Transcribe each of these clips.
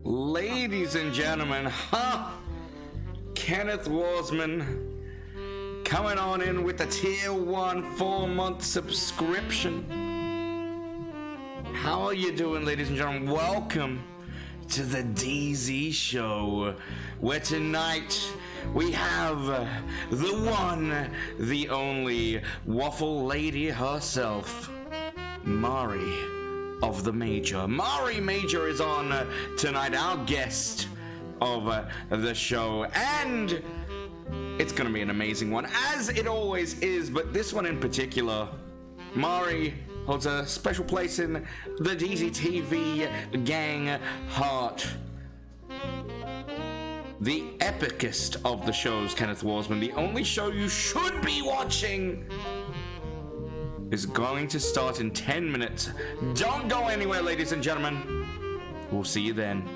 Ladies and gentlemen, Kenneth Warsman coming on in with the tier 1 4-month subscription. How are you doing, ladies and gentlemen? Welcome to the DeeZie Show, where tonight we have the one, the only Waffle lady herself, Mari of the Major. MariMajor is on tonight, our guest of the show, and it's gonna be an amazing one, as it always is, but this one in particular, Mari holds a special place in the DeeZie TV gang heart. The epicest of the shows, Kenneth Warsman, the only show you should be watching, is going to start in 10 minutes. Don't go anywhere, ladies and gentlemen. We'll see you then.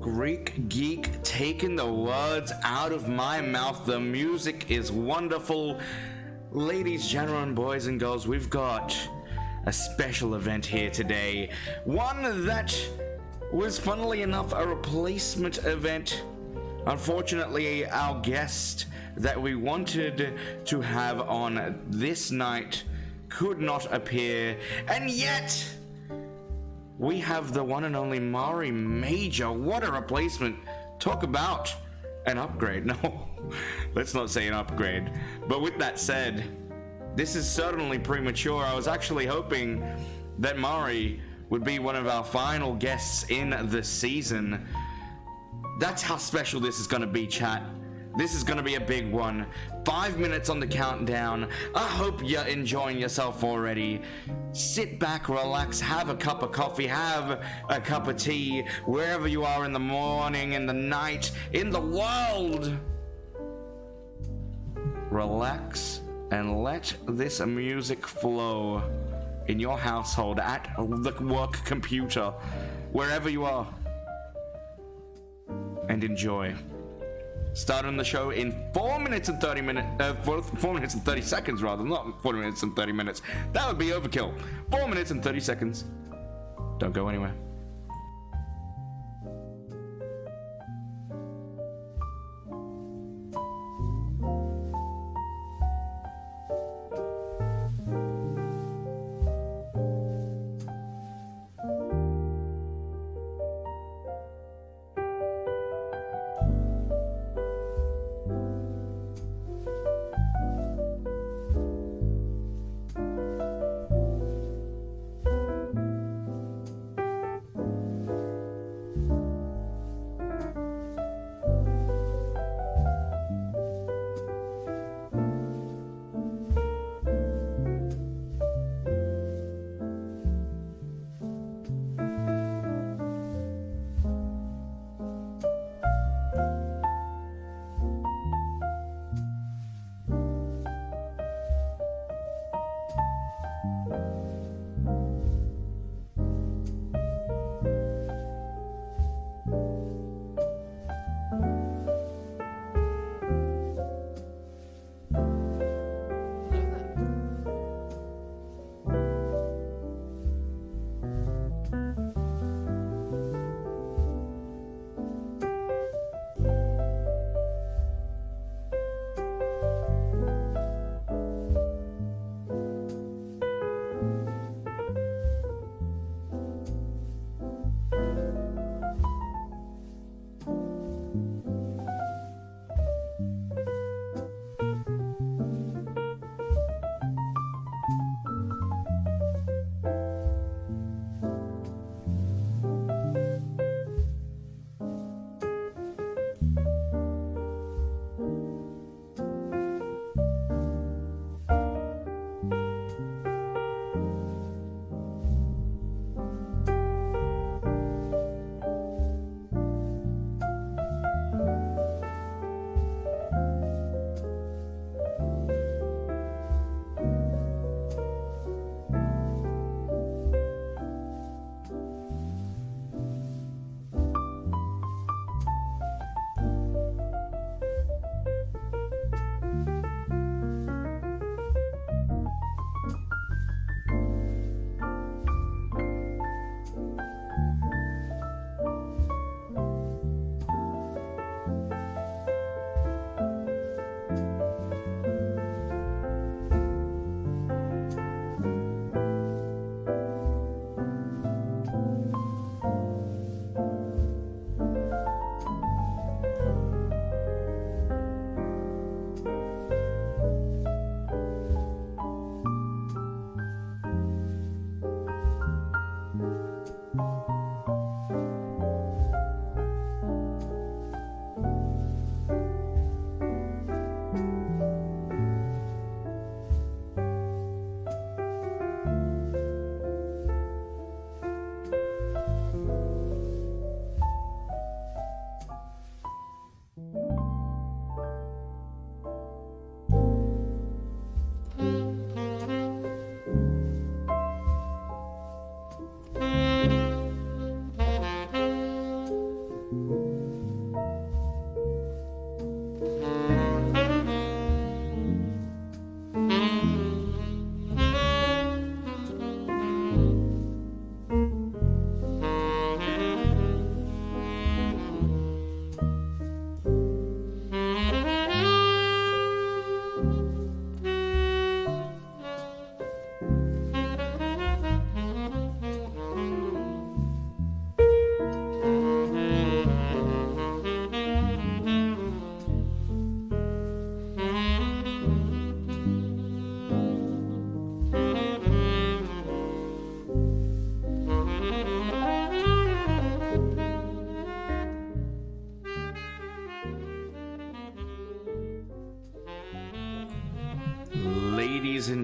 Greek Geek taking the words out of my mouth. The music is wonderful. Ladies, gentlemen, boys and girls, we've got a special event here today. One that was, funnily enough, a replacement event. Unfortunately, our guest that we wanted to have on this night could not appear, and yet we have the one and only MariMajor. What a replacement. Talk about an upgrade. No, let's not say an upgrade. But with that said, this is certainly premature. I was actually hoping that Mari would be one of our final guests in the season. That's how special this is going to be, chat. This is going to be a big one. 5 minutes on the countdown. I hope you're enjoying yourself already. Sit back, relax, have a cup of coffee, have a cup of tea, wherever you are in the morning, in the night, in the world. Relax and let this music flow in your household, at the work computer, wherever you are. And enjoy. Starting the show in 4 minutes and 30 minutes, 4 minutes and 30 seconds rather, not 4 minutes and 30 minutes. That would be overkill. 4 minutes and 30 seconds. Don't go anywhere.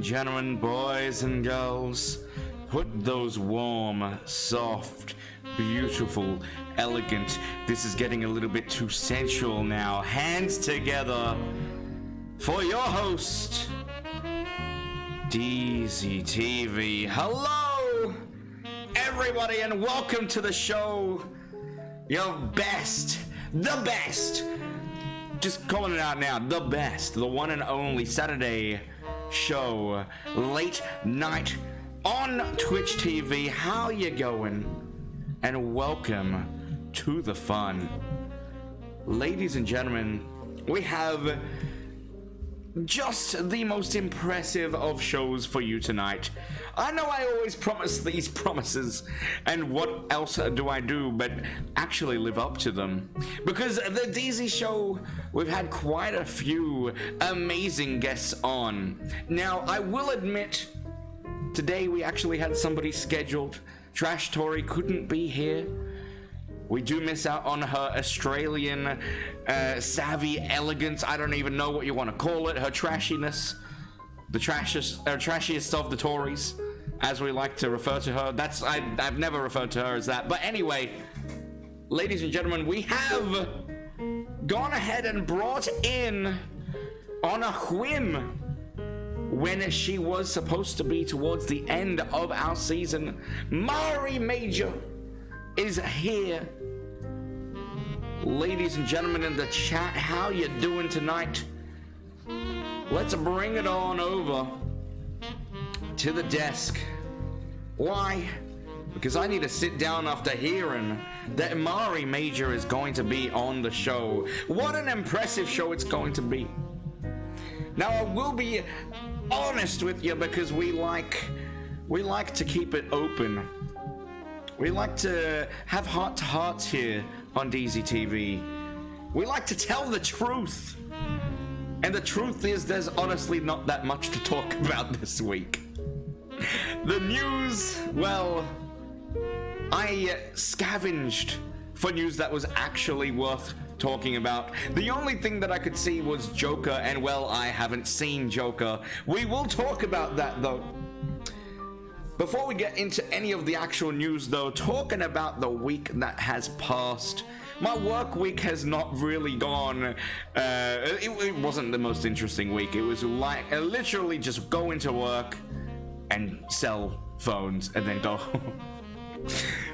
gentlemen, boys and girls, put those warm, soft, beautiful, elegant, this is getting a little bit too sensual now, hands together for your host, DeeZie TV. Hello, everybody, and welcome to the show. Your best, the best, just calling it out now, the best, the one and only Saturday show, late night on Twitch TV. How you going? And welcome to the fun. Ladies and gentlemen, we have just the most impressive of shows for you tonight. I know I always promise these promises, and what else do I do but actually live up to them? Because the DeeZie Show, we've had quite a few amazing guests on. Now, I will admit, today we actually had somebody scheduled. Trash Tori couldn't be here. We do miss out on her Australian savvy elegance. I don't even know what you want to call it. Her trashiness. The trashiest of the Tories, as we like to refer to her. I've never referred to her as that. But anyway, ladies and gentlemen, we have gone ahead and brought in, on a whim, when she was supposed to be towards the end of our season, MariMajor is here. Ladies and gentlemen in the chat, how you doing tonight? Let's bring it on over to the desk. Why? Because I need to sit down after hearing that MariMajor is going to be on the show. What an impressive show it's going to be. Now, I will be honest with you, because we like to keep it open. We like to have heart-to-hearts here on DeeZie TV. We like to tell the truth. And the truth is, there's honestly not that much to talk about this week. The news, well, I scavenged for news that was actually worth talking about. The only thing that I could see was Joker, and well, I haven't seen Joker. We will talk about that though. Before we get into any of the actual news though, talking about the week that has passed. My work week has not really gone, it wasn't the most interesting week. It was like, literally just go into work and sell phones and then go home.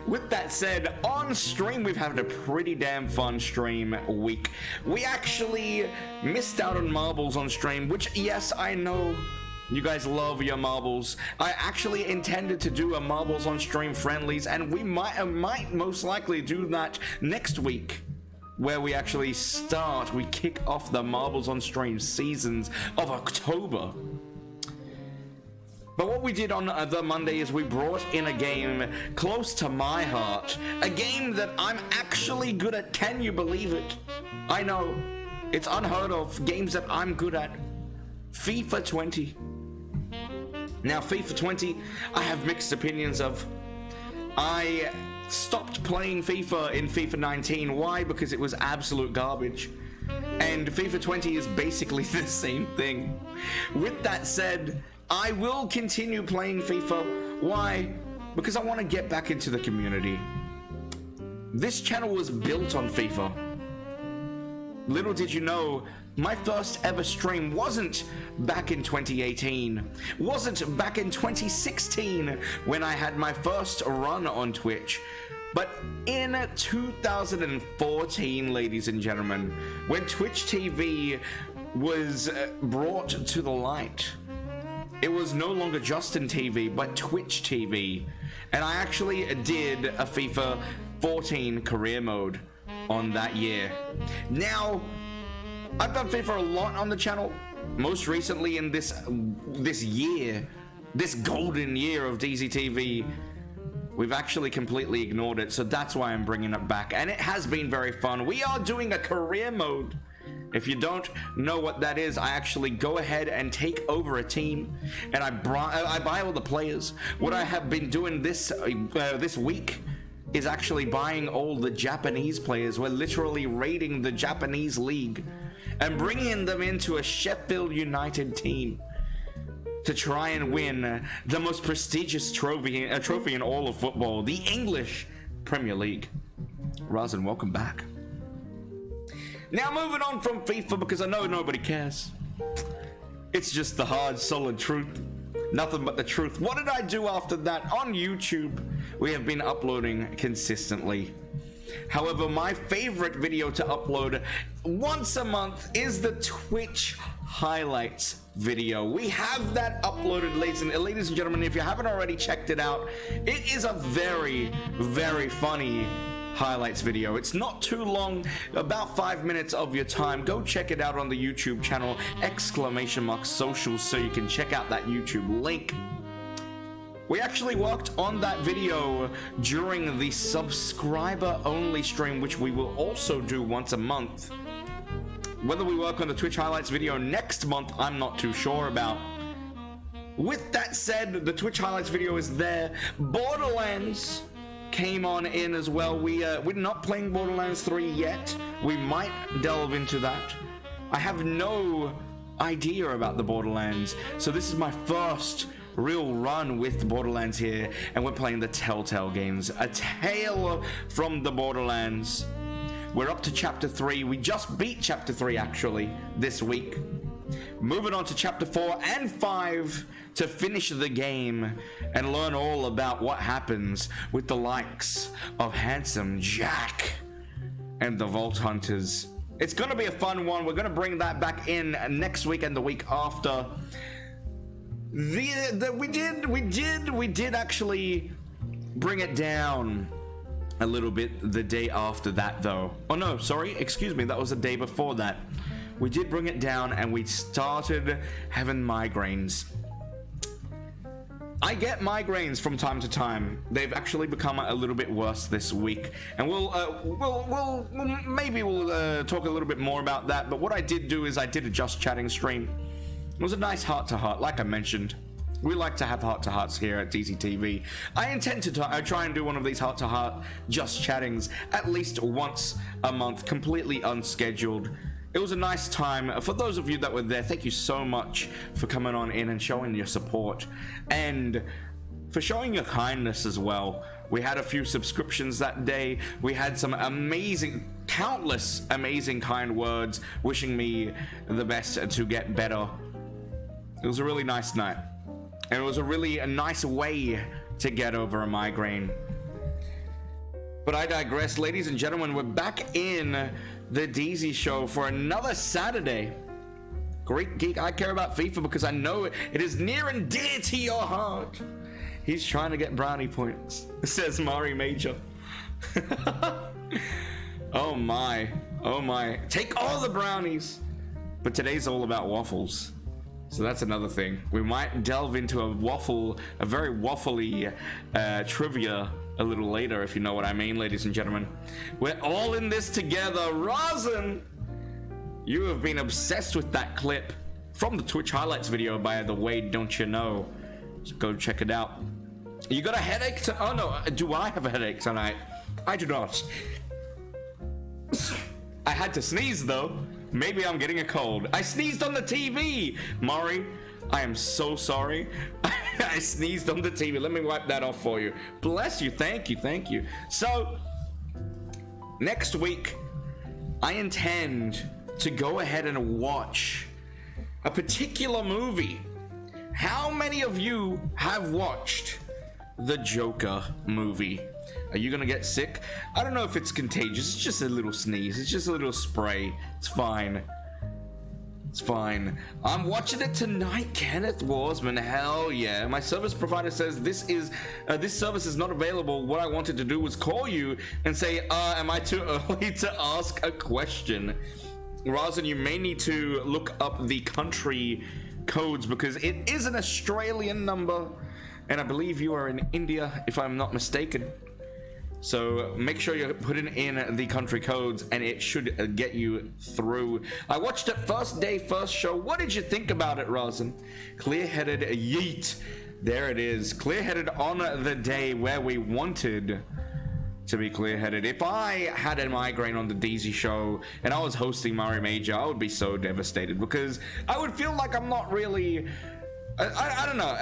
With that said, on stream we've had a pretty damn fun stream week. We actually missed out on marbles on stream, which, yes, I know you guys love your marbles. I actually intended to do a marbles on stream friendlies, and we might most likely do that next week, where we actually we kick off the marbles on stream seasons of October. But what we did on the Monday is we brought in a game close to my heart. A game that I'm actually good at. Can you believe it? I know. It's unheard of. Games that I'm good at. FIFA 20. Now, FIFA 20, I have mixed opinions of. I stopped playing FIFA in FIFA 19. Why? Because it was absolute garbage. And FIFA 20 is basically the same thing. With that said, I will continue playing FIFA. Why? Because I want to get back into the community. This channel was built on FIFA. Little did you know, my first ever stream wasn't back in 2018, wasn't back in 2016 when I had my first run on Twitch, but in 2014, ladies and gentlemen, when Twitch TV was brought to the light. It was no longer Justin TV, but Twitch TV. And I actually did a FIFA 14 career mode on that year. Now, I've done FIFA a lot on the channel. Most recently in this year, this golden year of DeeZie TV, we've actually completely ignored it. So that's why I'm bringing it back. And it has been very fun. We are doing a career mode. If you don't know what that is, I actually go ahead and take over a team, and I buy all the players. What I have been doing this week is actually buying all the Japanese players. We're literally raiding the Japanese league and bringing them into a Sheffield United team. to try and win the most prestigious trophy in all of football, the English Premier League. Razan, welcome back. Now moving on from FIFA, because I know nobody cares. It's just the hard, solid truth. Nothing but the truth. What did I do after that? On YouTube, we have been uploading consistently. However, my favorite video to upload once a month is the Twitch highlights video. We have that uploaded, ladies and gentlemen. If you haven't already checked it out, it is a very, very funny highlights video. It's not too long, about 5 minutes of your time. Go check it out on the YouTube channel !socials so you can check out that YouTube link. We actually worked on that video during the subscriber only stream, which we will also do once a month. Whether we work on the Twitch highlights video next month, I'm not too sure about. With that said, the Twitch highlights video is there. Borderlands came on in as well. We're not playing Borderlands 3 yet. We might delve into that. I have no idea about the Borderlands, so this is my first real run with Borderlands here, and we're playing the Telltale games, A Tale from the Borderlands. We're up to chapter 3. We just beat chapter 3 actually this week. Moving on to chapter 4 and 5 to finish the game and learn all about what happens with the likes of Handsome Jack and the Vault Hunters. It's gonna be a fun one. We're gonna bring that back in next week and the week after. We did actually bring it down a little bit the day after that though. Oh no, sorry, excuse me, that was the day before that. We did bring it down and we started having migraines. I get migraines from time to time. They've actually become a little bit worse this week, and we'll talk a little bit more about that. But what I did do is I did a Just Chatting stream. It was a nice heart-to-heart, like I mentioned. We like to have heart-to-hearts here at DeeZie TV. I intend to try and do one of these heart-to-heart Just Chattings at least once a month, completely unscheduled. It was a nice time. For those of you that were there, thank you so much for coming on in and showing your support and for showing your kindness as well. We had a few subscriptions that day. We had some countless amazing kind words wishing me the best to get better. It was a really nice night, and it was a nice way to get over a migraine. But I digress. Ladies and gentlemen, we're back in the DeeZie Show for another Saturday. Great Geek, I care about FIFA because I know it is near and dear to your heart. He's trying to get brownie points, says MariMajor. Oh my, oh my. Take all the brownies. But today's all about waffles. So that's another thing. We might delve into a very waffly trivia a little later, if you know what I mean, ladies and gentlemen. We're all in this together. Razan, you have been obsessed with that clip from the Twitch highlights video, by the way, don't you know? So go check it out. You got a headache? Oh no, do I have a headache tonight? I do not. I had to sneeze though. Maybe I'm getting a cold. I sneezed on the TV! Mari, I am so sorry. I sneezed on the TV. Let me wipe that off for you. Bless you. Thank you. Thank you. So, next week, I intend to go ahead and watch a particular movie. How many of you have watched the Joker movie? Are you gonna get sick? I don't know if it's contagious. It's just a little sneeze. It's just a little spray. It's fine. It's fine. I'm watching it tonight, Kenneth Warsman. Hell yeah. My service provider says this service is not available. What I wanted to do was call you and say, am I too early to ask a question? Razan, you may need to look up the country codes because it is an Australian number, and I believe you are in India, if I'm not mistaken. So make sure you're putting in the country codes and it should get you through. I watched it first day, first show. What did you think about it, Razan? Clear-headed yeet. There it is. Clear-headed on the day where we wanted to be clear-headed. If I had a migraine on the DeeZie Show and I was hosting MariMajor, I would be so devastated because I would feel like I'm not really I don't know.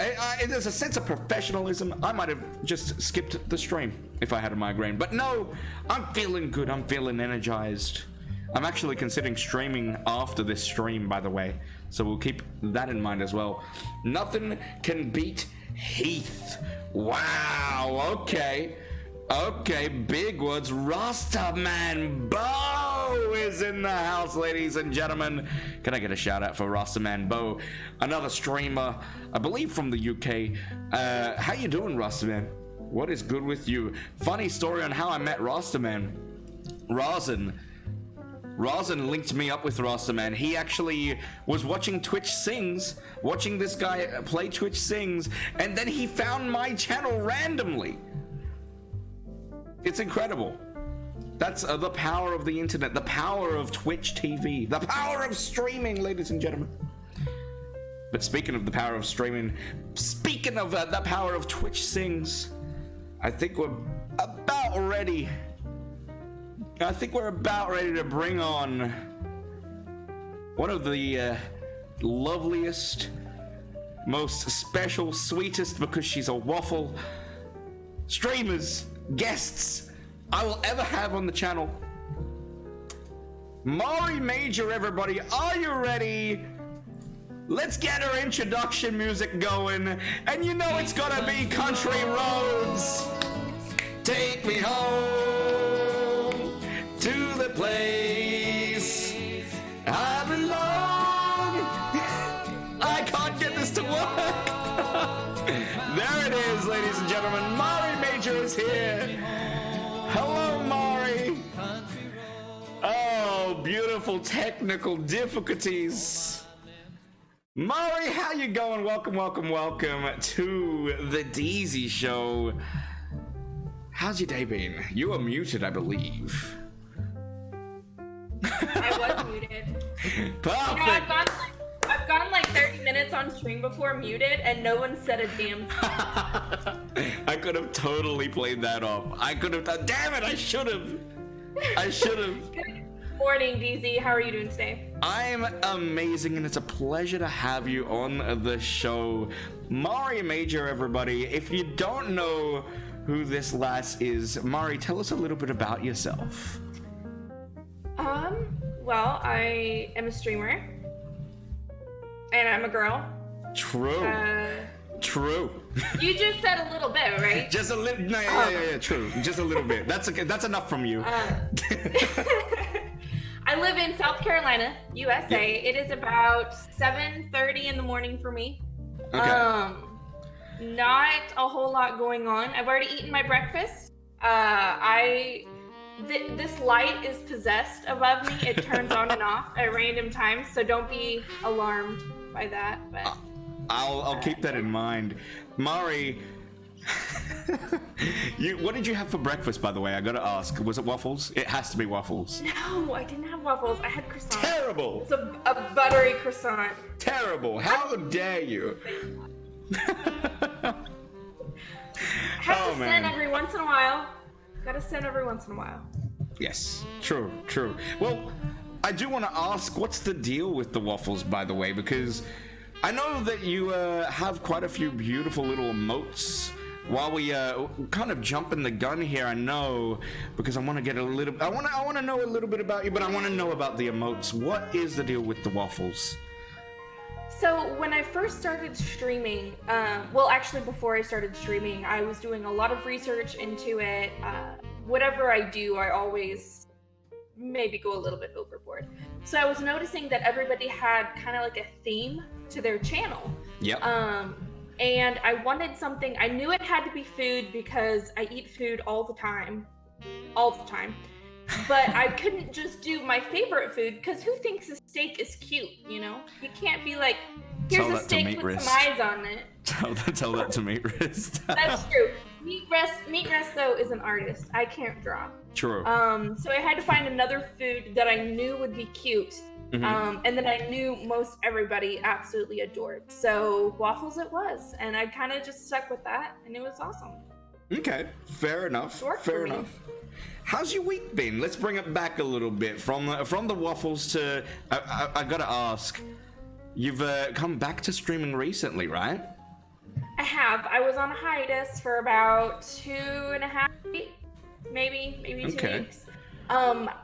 There's a sense of professionalism. I might have just skipped the stream if I had a migraine. But no, I'm feeling good. I'm feeling energized. I'm actually considering streaming after this stream, by the way. So we'll keep that in mind as well. Nothing can beat Heath. Wow, okay. Okay, big words. Rastaman Bo is in the house, ladies and gentlemen. Can I get a shout out for Rastaman Bo? Another streamer, I believe from the UK. How you doing, Rastaman? What is good with you? Funny story on how I met Rastaman. Razan linked me up with Rastaman. He actually was watching Twitch Sings, watching this guy play Twitch Sings, and then he found my channel randomly. It's incredible. That's the power of the internet, the power of Twitch TV, the power of streaming, ladies and gentlemen. But speaking of the power of streaming, speaking of the power of Twitch Sings, I think we're about ready. To bring on one of the loveliest, most special, sweetest, because she's a waffle, streamers, guests I will ever have on the channel. MariMajor, everybody, are you ready? Let's get her introduction music going, and you know it's gonna be Country Roads. Take me home to the place I belong. I can't get this to work. There it is, ladies and gentlemen. MariMajor is here. Hello, Mari. Oh, beautiful technical difficulties. Mari, how you going? Welcome to the DeeZie Show. How's your day been? You are muted, I believe. I was muted. Perfect. You know, I've gone like 30 minutes on stream before muted, and no one said a damn thing. I could have totally played that off. I could have done. Damn it! I should have. Good morning, DeeZie. How are you doing today? I'm amazing, and it's a pleasure to have you on the show, MariMajor. Everybody, if you don't know who this lass is, Mari, tell us a little bit about yourself. Well, I am a streamer, and I'm a girl. True. True. You just said a little bit, right? Just a little. No, yeah. True. Just a little bit. That's enough from you. I live in South Carolina, USA. It is about 7:30 in the morning for me. Okay. Not a whole lot going on. I've already eaten my breakfast. This light is possessed above me. It turns on and off at random times, so don't be alarmed by that. But I'll keep that in mind. Mari, what did you have for breakfast, by the way? I gotta ask. Was it waffles? It has to be waffles. No, I didn't have waffles. I had croissant. Terrible. It's a buttery croissant. Terrible. How dare you? I have to sin every once in a while. Gotta sin every once in a while. Yes, true. Well, I do want to ask, what's the deal with the waffles, by the way? Because I know that you have quite a few beautiful little emotes. While we kind of jumping the gun here, I know, because I want to get a little. I want to know a little bit about you, but I want to know about the emotes. What is the deal with the waffles? So when I first started streaming, well, actually before I started streaming, I was doing a lot of research into it. Whatever I do, I always maybe go a little bit overboard. So I was noticing that everybody had kind of like a theme to their channel. Yep. And I wanted something. I knew it had to be food because I eat food all the time. But I couldn't just do my favorite food, because who thinks a steak is cute, you know? You can't be like, here's a steak with some eyes on it. Tell that to Meat Wrist. That's true. Meat Wrist, though, is an artist. I can't draw. True. So I had to find another food that I knew would be cute. Mm-hmm. And that I knew most everybody absolutely adored. So waffles it was. And I kind of just stuck with that, and it was awesome. Okay, fair enough. Fair enough. How's your week been? Let's bring it back a little bit from the waffles to. I gotta ask, you've come back to streaming recently, right? I have. I was on a hiatus for about 2.5 weeks, maybe 2 weeks.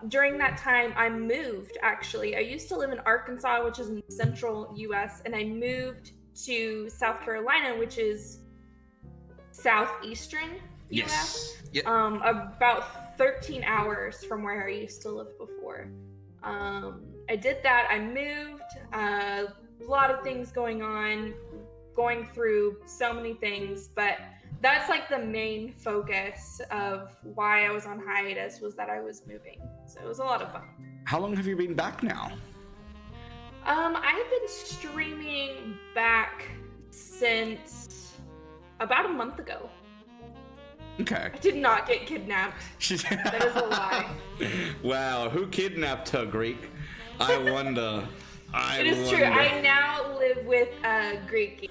During that time, I moved, actually. I used to live in Arkansas, which is in the central U.S., and I moved to South Carolina, which is southeastern U.S. Yes. Yep. About 13 hours from where I used to live before. I did that. I moved. A lot of things going on, going through so many things, but that's like the main focus of why I was on hiatus, was that I was moving. So it was a lot of fun. How long have you been back now? I've been streaming back since about a month ago. Okay. I did not get kidnapped. That is a lie. Wow, who kidnapped her, Greek? I wonder. It is true. I now live with Greek.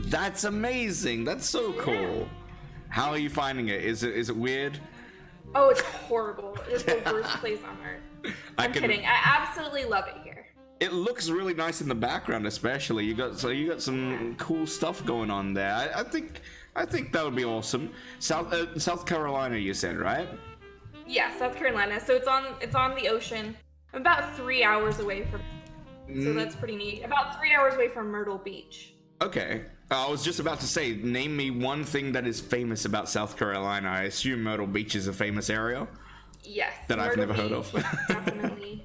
That's amazing. That's so cool. Yeah. How are you finding it? Is it weird? Oh, it's horrible. It's the worst place on earth. I'm kidding. I absolutely love it here. It looks really nice in the background, especially. You got some cool stuff going on there. I think that would be awesome. South Carolina, you said, right? Yeah, South Carolina. So it's on the ocean. I'm about 3 hours away from. So that's pretty neat. About 3 hours away from Myrtle Beach. Okay. I was just about to say, name me one thing that is famous about South Carolina. I assume Myrtle Beach is a famous area. Yes. That I've never heard of. Definitely.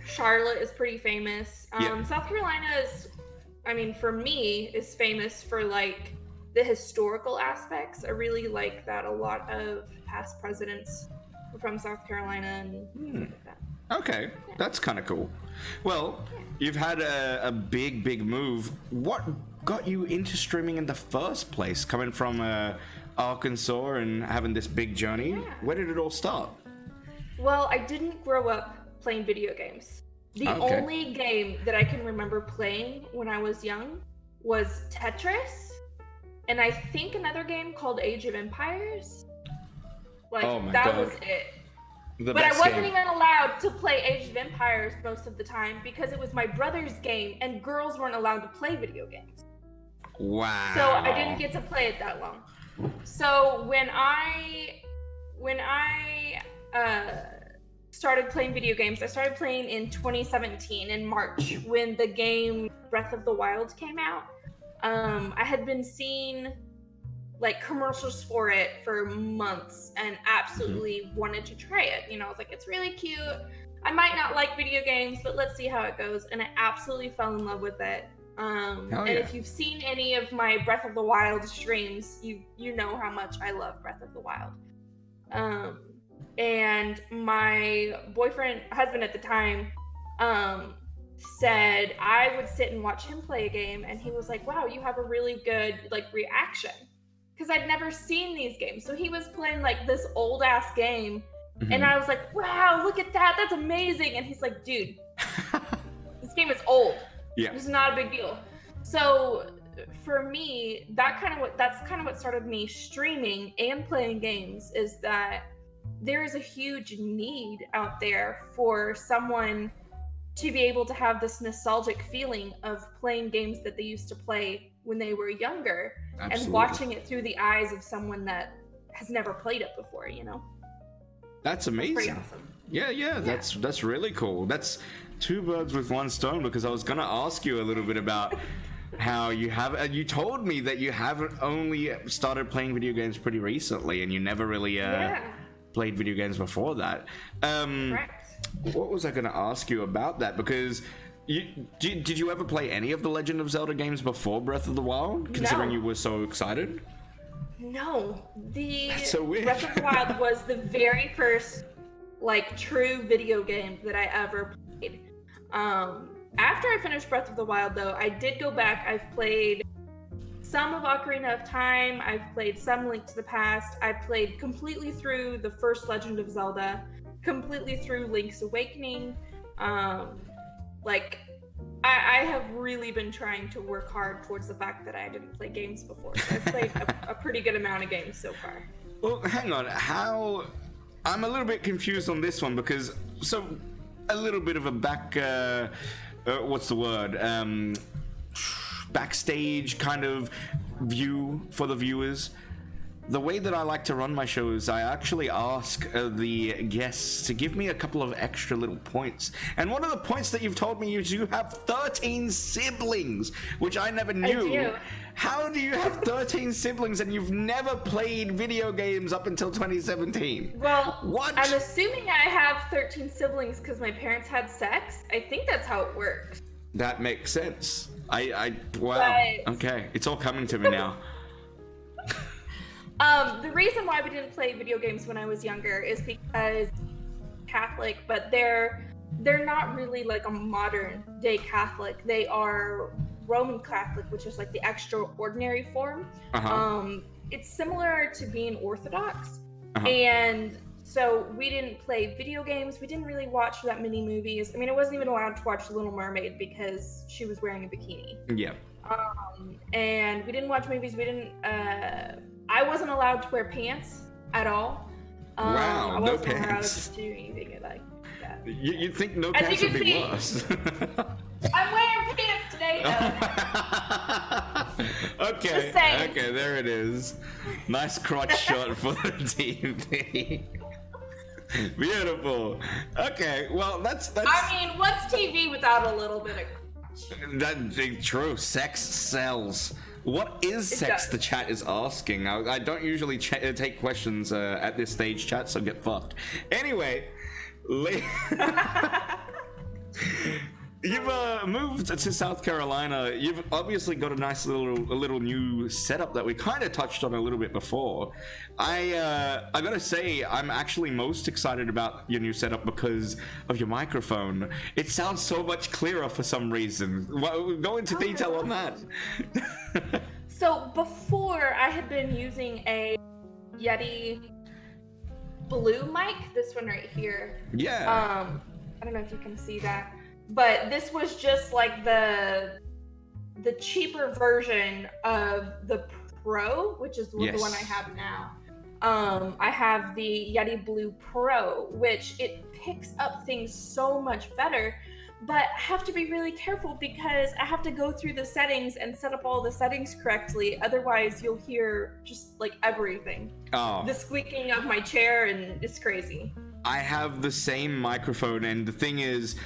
Charlotte is pretty famous. South Carolina is, I mean, for me, is famous for like the historical aspects. I really like that a lot of past presidents were from South Carolina and stuff like that. Okay, that's kind of cool. Well, you've had a big move. What got you into streaming in the first place? Coming from Arkansas and having this big journey, Where did it all start? Well, I didn't grow up playing video games. The only game that I can remember playing when I was young was Tetris, and I think another game called Age of Empires. Like, that was it. But I wasn't even allowed to play Age of Empires most of the time because it was my brother's game and girls weren't allowed to play video games. Wow. So I didn't get to play it that long. So when I started playing video games, I started playing in 2017 in March when the game Breath of the Wild came out. I had been seeing like commercials for it for months and absolutely wanted to try it. You know, I was like, it's really cute. I might not like video games, but let's see how it goes. And I absolutely fell in love with it. And if you've seen any of my Breath of the Wild streams, you know how much I love Breath of the Wild. And my husband at the time, said I would sit and watch him play a game, and he was like, wow, you have a really good like reaction. Because I'd never seen these games. So he was playing like this old ass game. And I was like, wow, look at that. That's amazing. And he's like, dude, this game is old. Yeah. It's not a big deal. So for me, that's kind of what started me streaming and playing games, is that there is a huge need out there for someone to be able to have this nostalgic feeling of playing games that they used to play when they were younger. Absolutely. And watching it through the eyes of someone that has never played it before, you know? That's amazing. Pretty awesome. Yeah, that's really cool. That's two birds with one stone, because I was gonna ask you a little bit about how you told me that you haven't only started playing video games pretty recently, and you never really played video games before that. Correct. What was I gonna ask you about that? Because did you ever play any of the Legend of Zelda games before Breath of the Wild, considering you were so excited? No. That's so weird. Breath of the Wild was the very first like true video game that I ever played. After I finished Breath of the Wild, though, I did go back. I've played some of Ocarina of Time. I've played some Link to the Past. I played completely through the first Legend of Zelda, completely through Link's Awakening. I have really been trying to work hard towards the fact that I didn't play games before. So I've played a pretty good amount of games so far. Well, hang on. I'm a little bit confused on this one, because a little bit of a back, what's the word? backstage kind of view for the viewers. The way that I like to run my shows, I actually ask the guests to give me a couple of extra little points. And one of the points that you've told me is you have 13 siblings, which I never knew. I do. How do you have 13 siblings and you've never played video games up until 2017? Well, what? I'm assuming I have 13 siblings because my parents had sex. I think that's how it works. That makes sense. Wow. But... Okay, it's all coming to me now. The reason why we didn't play video games when I was younger is because Catholic, but they're not really like a modern day Catholic. They are Roman Catholic, which is like the extraordinary form. It's similar to being Orthodox. And so we didn't play video games. We didn't really watch that many movies. I mean, I wasn't even allowed to watch Little Mermaid because she was wearing a bikini. Yeah. And we didn't watch movies. We didn't, I wasn't allowed to wear pants at all. Wow, I no wasn't allowed pants. to do anything like that. You'd think no As pants you would can be see, worse. I'm wearing pants today. Okay, Just saying. okay, there it is. Nice crotch shot for the TV. Beautiful. Okay, well that's. I mean, what's TV without a little bit of crotch? That's true. Sex sells. What is sex? does. The chat is asking. I don't usually take questions at this stage, chat, so get fucked. Anyway, you've moved to South Carolina. You've obviously got a nice little new setup that we kind of touched on a little bit before. I gotta say, I'm actually most excited about your new setup because of your microphone. It sounds so much clearer for some reason. Go into detail on that. So before, I had been using a Yeti Blue mic, this one right here. Yeah. I don't know if you can see that, but this was just like the cheaper version of the Pro, which is the one I have now. I have the Yeti Blue Pro, which it picks up things so much better, but I have to be really careful because I have to go through the settings and set up all the settings correctly. Otherwise, you'll hear just like everything. Oh. The squeaking of my chair, and it's crazy. I have the same microphone, and the thing is,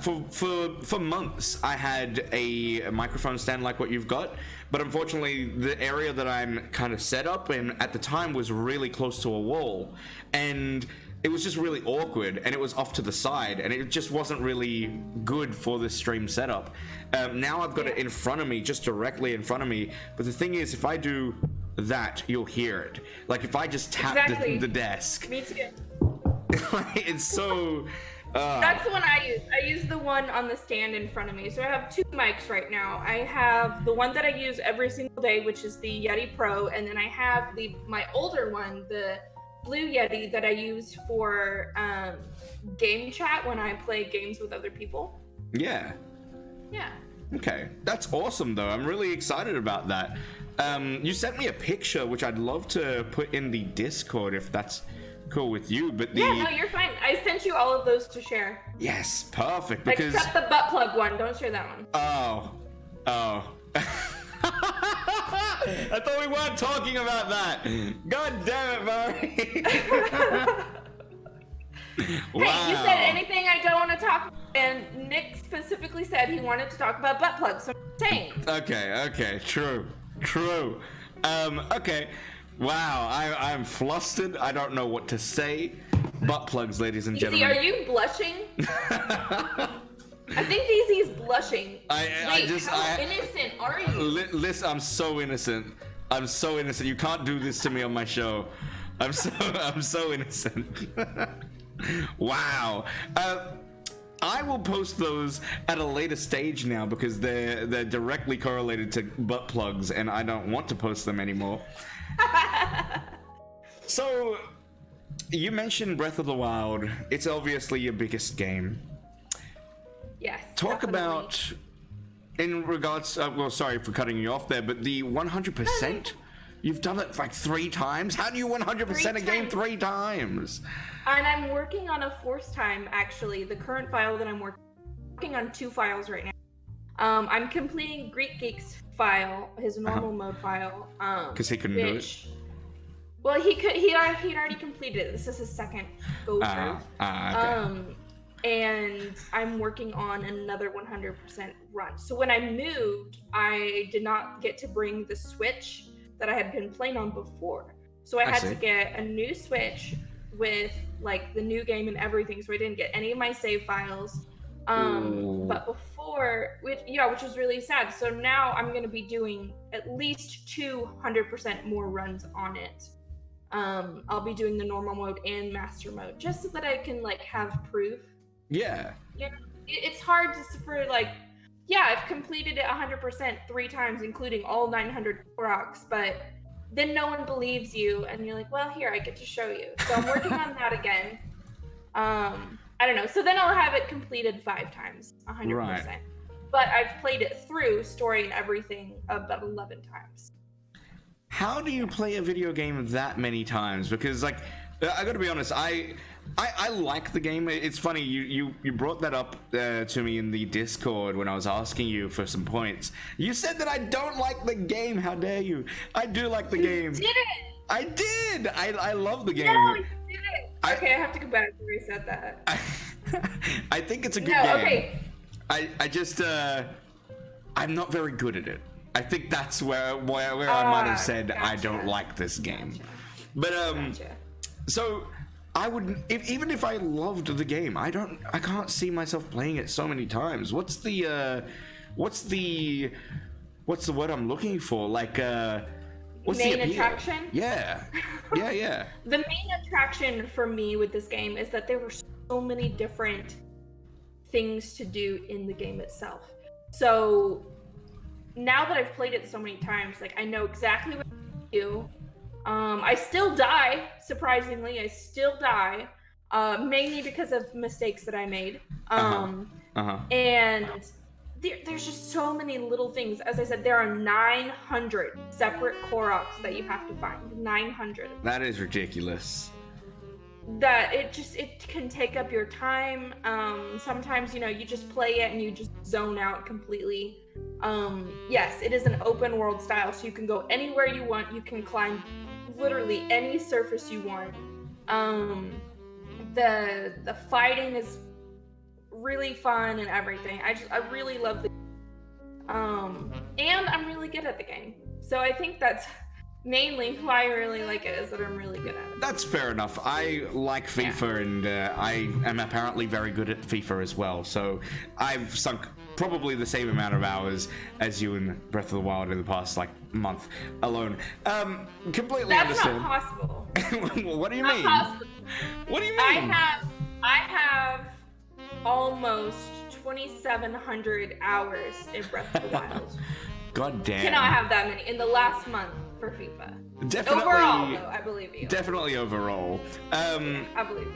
for months I had a microphone stand like what you've got, but unfortunately the area that I'm kind of set up in at the time was really close to a wall, and it was just really awkward, and it was off to the side, and it just wasn't really good for this stream setup. Now I've got it in front of me, just directly in front of me, but the thing is, if I do that, you'll hear it. Like if I just tap the desk. Me too. It's so That's the one I use. I use the one on the stand in front of me. So I have two mics right now. I have the one that I use every single day, which is the Yeti Pro, and then I have my older one, the Blue Yeti, that I use for game chat when I play games with other people. Yeah. Okay, that's awesome though. I'm really excited about that. You sent me a picture which I'd love to put in the Discord if that's cool with you, but Yeah, no, you're fine. I sent you all of those to share. Yes, perfect, because except the butt plug one. Don't share that one. Oh. I thought we weren't talking about that. God damn it, Mari. Wow. Hey, you said anything I don't want to talk about, and Nick specifically said he wanted to talk about butt plugs, so I'm saying. Okay, true. Okay. Wow, I'm flustered. I don't know what to say. Butt plugs, ladies and gentlemen. DeeZie, are you blushing? I think DeeZie's blushing. How innocent are you? Listen, I'm so innocent. You can't do this to me on my show. I'm so innocent. Wow. I will post those at a later stage now because they're directly correlated to butt plugs, and I don't want to post them anymore. So, you mentioned Breath of the Wild. It's obviously your biggest game. Yes. Talk definitely. about, in regards, well, sorry for cutting you off there, but the 100%, you've done it like 3 times? How do you 100% a game 3 times? And I'm working on a 4th time, actually. The current file that I'm working on 2 files right now. I'm completing Greek Geek's file, his normal mode file. Because he couldn't do it. Well, he'd already completed it. This is his second go through. Okay. And I'm working on another 100% run. So when I moved, I did not get to bring the Switch that I had been playing on before. So I had to get a new Switch with like the new game and everything. So I didn't get any of my save files. But before, which was really sad. So now I'm going to be doing at least 200% more runs on it. I'll be doing the normal mode and master mode just so that I can like have proof. Yeah. You know, it's hard for like, yeah, I've completed it 100% 3 times, including all 900 Approx, but then no one believes you, and you're like, well, here, I get to show you. So I'm working on that again. I don't know. So then I'll have it completed 5 times, 100%. Right. But I've played it through, story and everything, about 11 times. How do you play a video game that many times? Because, like, I gotta be honest, I like the game. It's funny, you brought that up to me in the Discord when I was asking you for some points. You said that I don't like the game. How dare you? I do like the game. You did it! I did! I love the game. No, you did it! Okay, I have to go back and reset that. I think it's a good game. Okay. I just, I'm not very good at it. I think that's where I might have said gotcha. I don't like this game. Gotcha. But, Gotcha. So I wouldn't, even if I loved the game, I can't see myself playing it so many times. What's the word I'm looking for? Like, what's main the appeal? Attraction? Yeah. Yeah. The main attraction for me with this game is that there were so many different things to do in the game itself. So now that I've played it so many times, like I know exactly what to do. I still die, surprisingly. I still die, mainly because of mistakes that I made. And there's just so many little things. As I said, there are 900 separate Koroks that you have to find. 900. That is ridiculous. That it can take up your time. Sometimes, you just play it and you just zone out completely. Yes, it is an open world style, so you can go anywhere you want. You can climb literally any surface you want. The fighting is really fun and everything. I really love the and I'm really good at the game. So I think that's mainly why I really like it, is that I'm really good at it. That's fair enough. I like FIFA, and I am apparently very good at FIFA as well. So I've sunk probably the same amount of hours as you in Breath of the Wild in the past month alone. Completely That's understand. Not possible. What do you mean? Possible. What do you mean? I have almost 2,700 hours in Breath of the Wild. God damn. Cannot have that many in the last month for FIFA. Definitely. Overall, though, I believe you. Definitely overall. I believe you.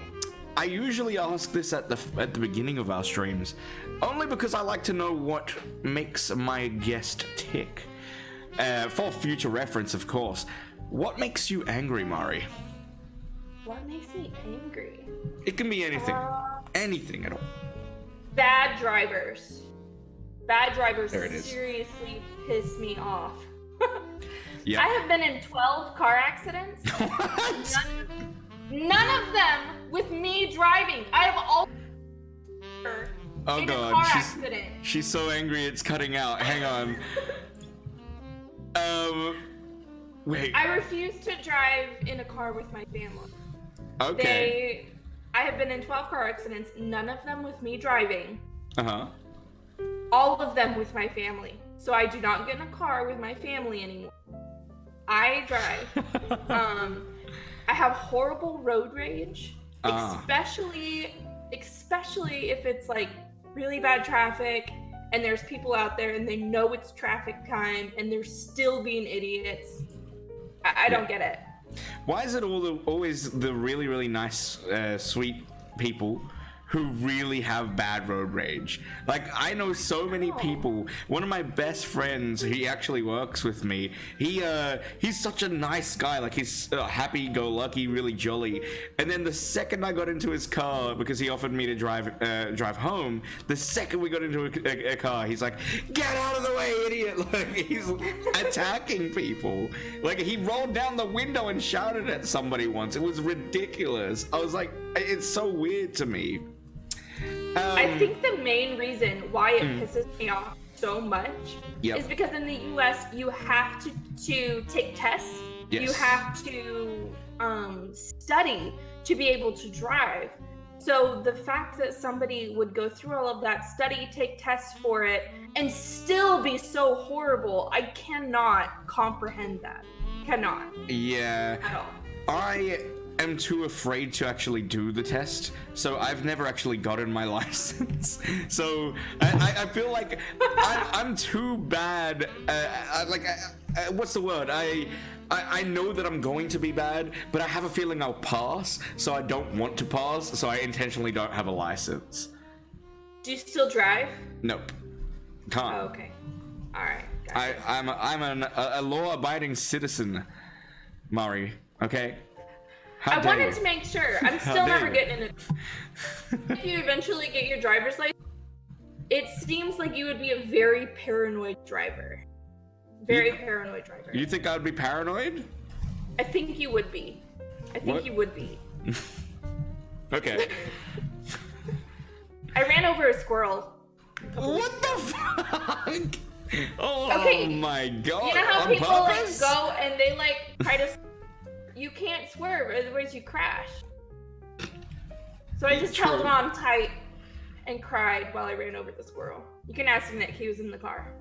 I usually ask this at the beginning of our streams, only because I like to know what makes my guest tick. For future reference, of course. What makes you angry, Mari? What makes me angry? It can be anything. Anything at all. Bad drivers. Bad drivers There seriously piss me off. Yeah. I have been in 12 car accidents. What? None of them with me driving. I have all in a car accident. She's so angry it's cutting out. Hang on. Wait. I refuse to drive in a car with my family. Okay. I have been in 12 car accidents, none of them with me driving. Uh-huh. All of them with my family. So I do not get in a car with my family anymore. I drive. I have horrible road rage, especially if it's like really bad traffic and there's people out there and they know it's traffic time and they're still being idiots. I don't get it. Why is it always the really, really nice, sweet people who really have bad road rage. Like, I know so many people. One of my best friends, he actually works with me. He's such a nice guy. Like, he's happy-go-lucky, really jolly. And then the second I got into his car, because he offered me to drive home, the second we got into a car, he's like, "Get out of the way, idiot!" Like, he's attacking people. Like, he rolled down the window and shouted at somebody once. It was ridiculous. I was like, it's so weird to me. I think the main reason why it pisses me off so much is because in the US you have to take tests. Yes. You have to study to be able to drive. So the fact that somebody would go through all of that, study, take tests for it, and still be so horrible, I cannot comprehend that. Cannot. Yeah. At all. I am too afraid to actually do the test, so I've never actually gotten my license. So I feel like I'm too bad. What's the word? I know that I'm going to be bad, but I have a feeling I'll pass, so I don't want to pass, so I intentionally don't have a license. Do you still drive? Nope. Can't. Oh, okay. All right. Gotcha. I'm a law-abiding citizen, Mari. Okay. I wanted to make sure. I'm still never getting in it. If you eventually get your driver's license, it seems like you would be a very paranoid driver. Very paranoid driver. You think I would be paranoid? I think you would be. You would be. Okay. I ran over a squirrel. What the fuck? Oh my god. You know how On people purpose? like go and they like try to... You can't swerve, otherwise you crash. So I just held on tight and cried while I ran over the squirrel. You can ask Nick, he was in the car.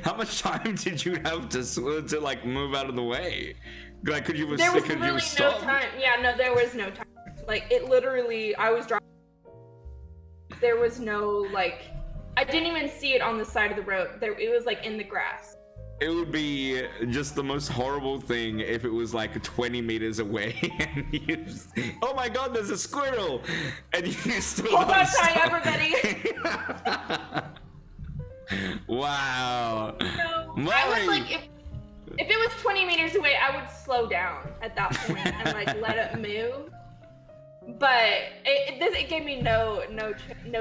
How much time did you have to like move out of the way? Like, could you There was could really you stop? no time. Yeah, no, there was no time. Like, it literally, I was driving. There was no, like, I didn't even see it on the side of the road. It was like in the grass. It would be just the most horrible thing if it was like 20 meters away and you just, oh my god, there's a squirrel! And you still Hold on don't tight, stop. everybody! Wow. No, I Mari. would like, if it was 20 meters away, I would slow down at that point and like let it move. But it gave me no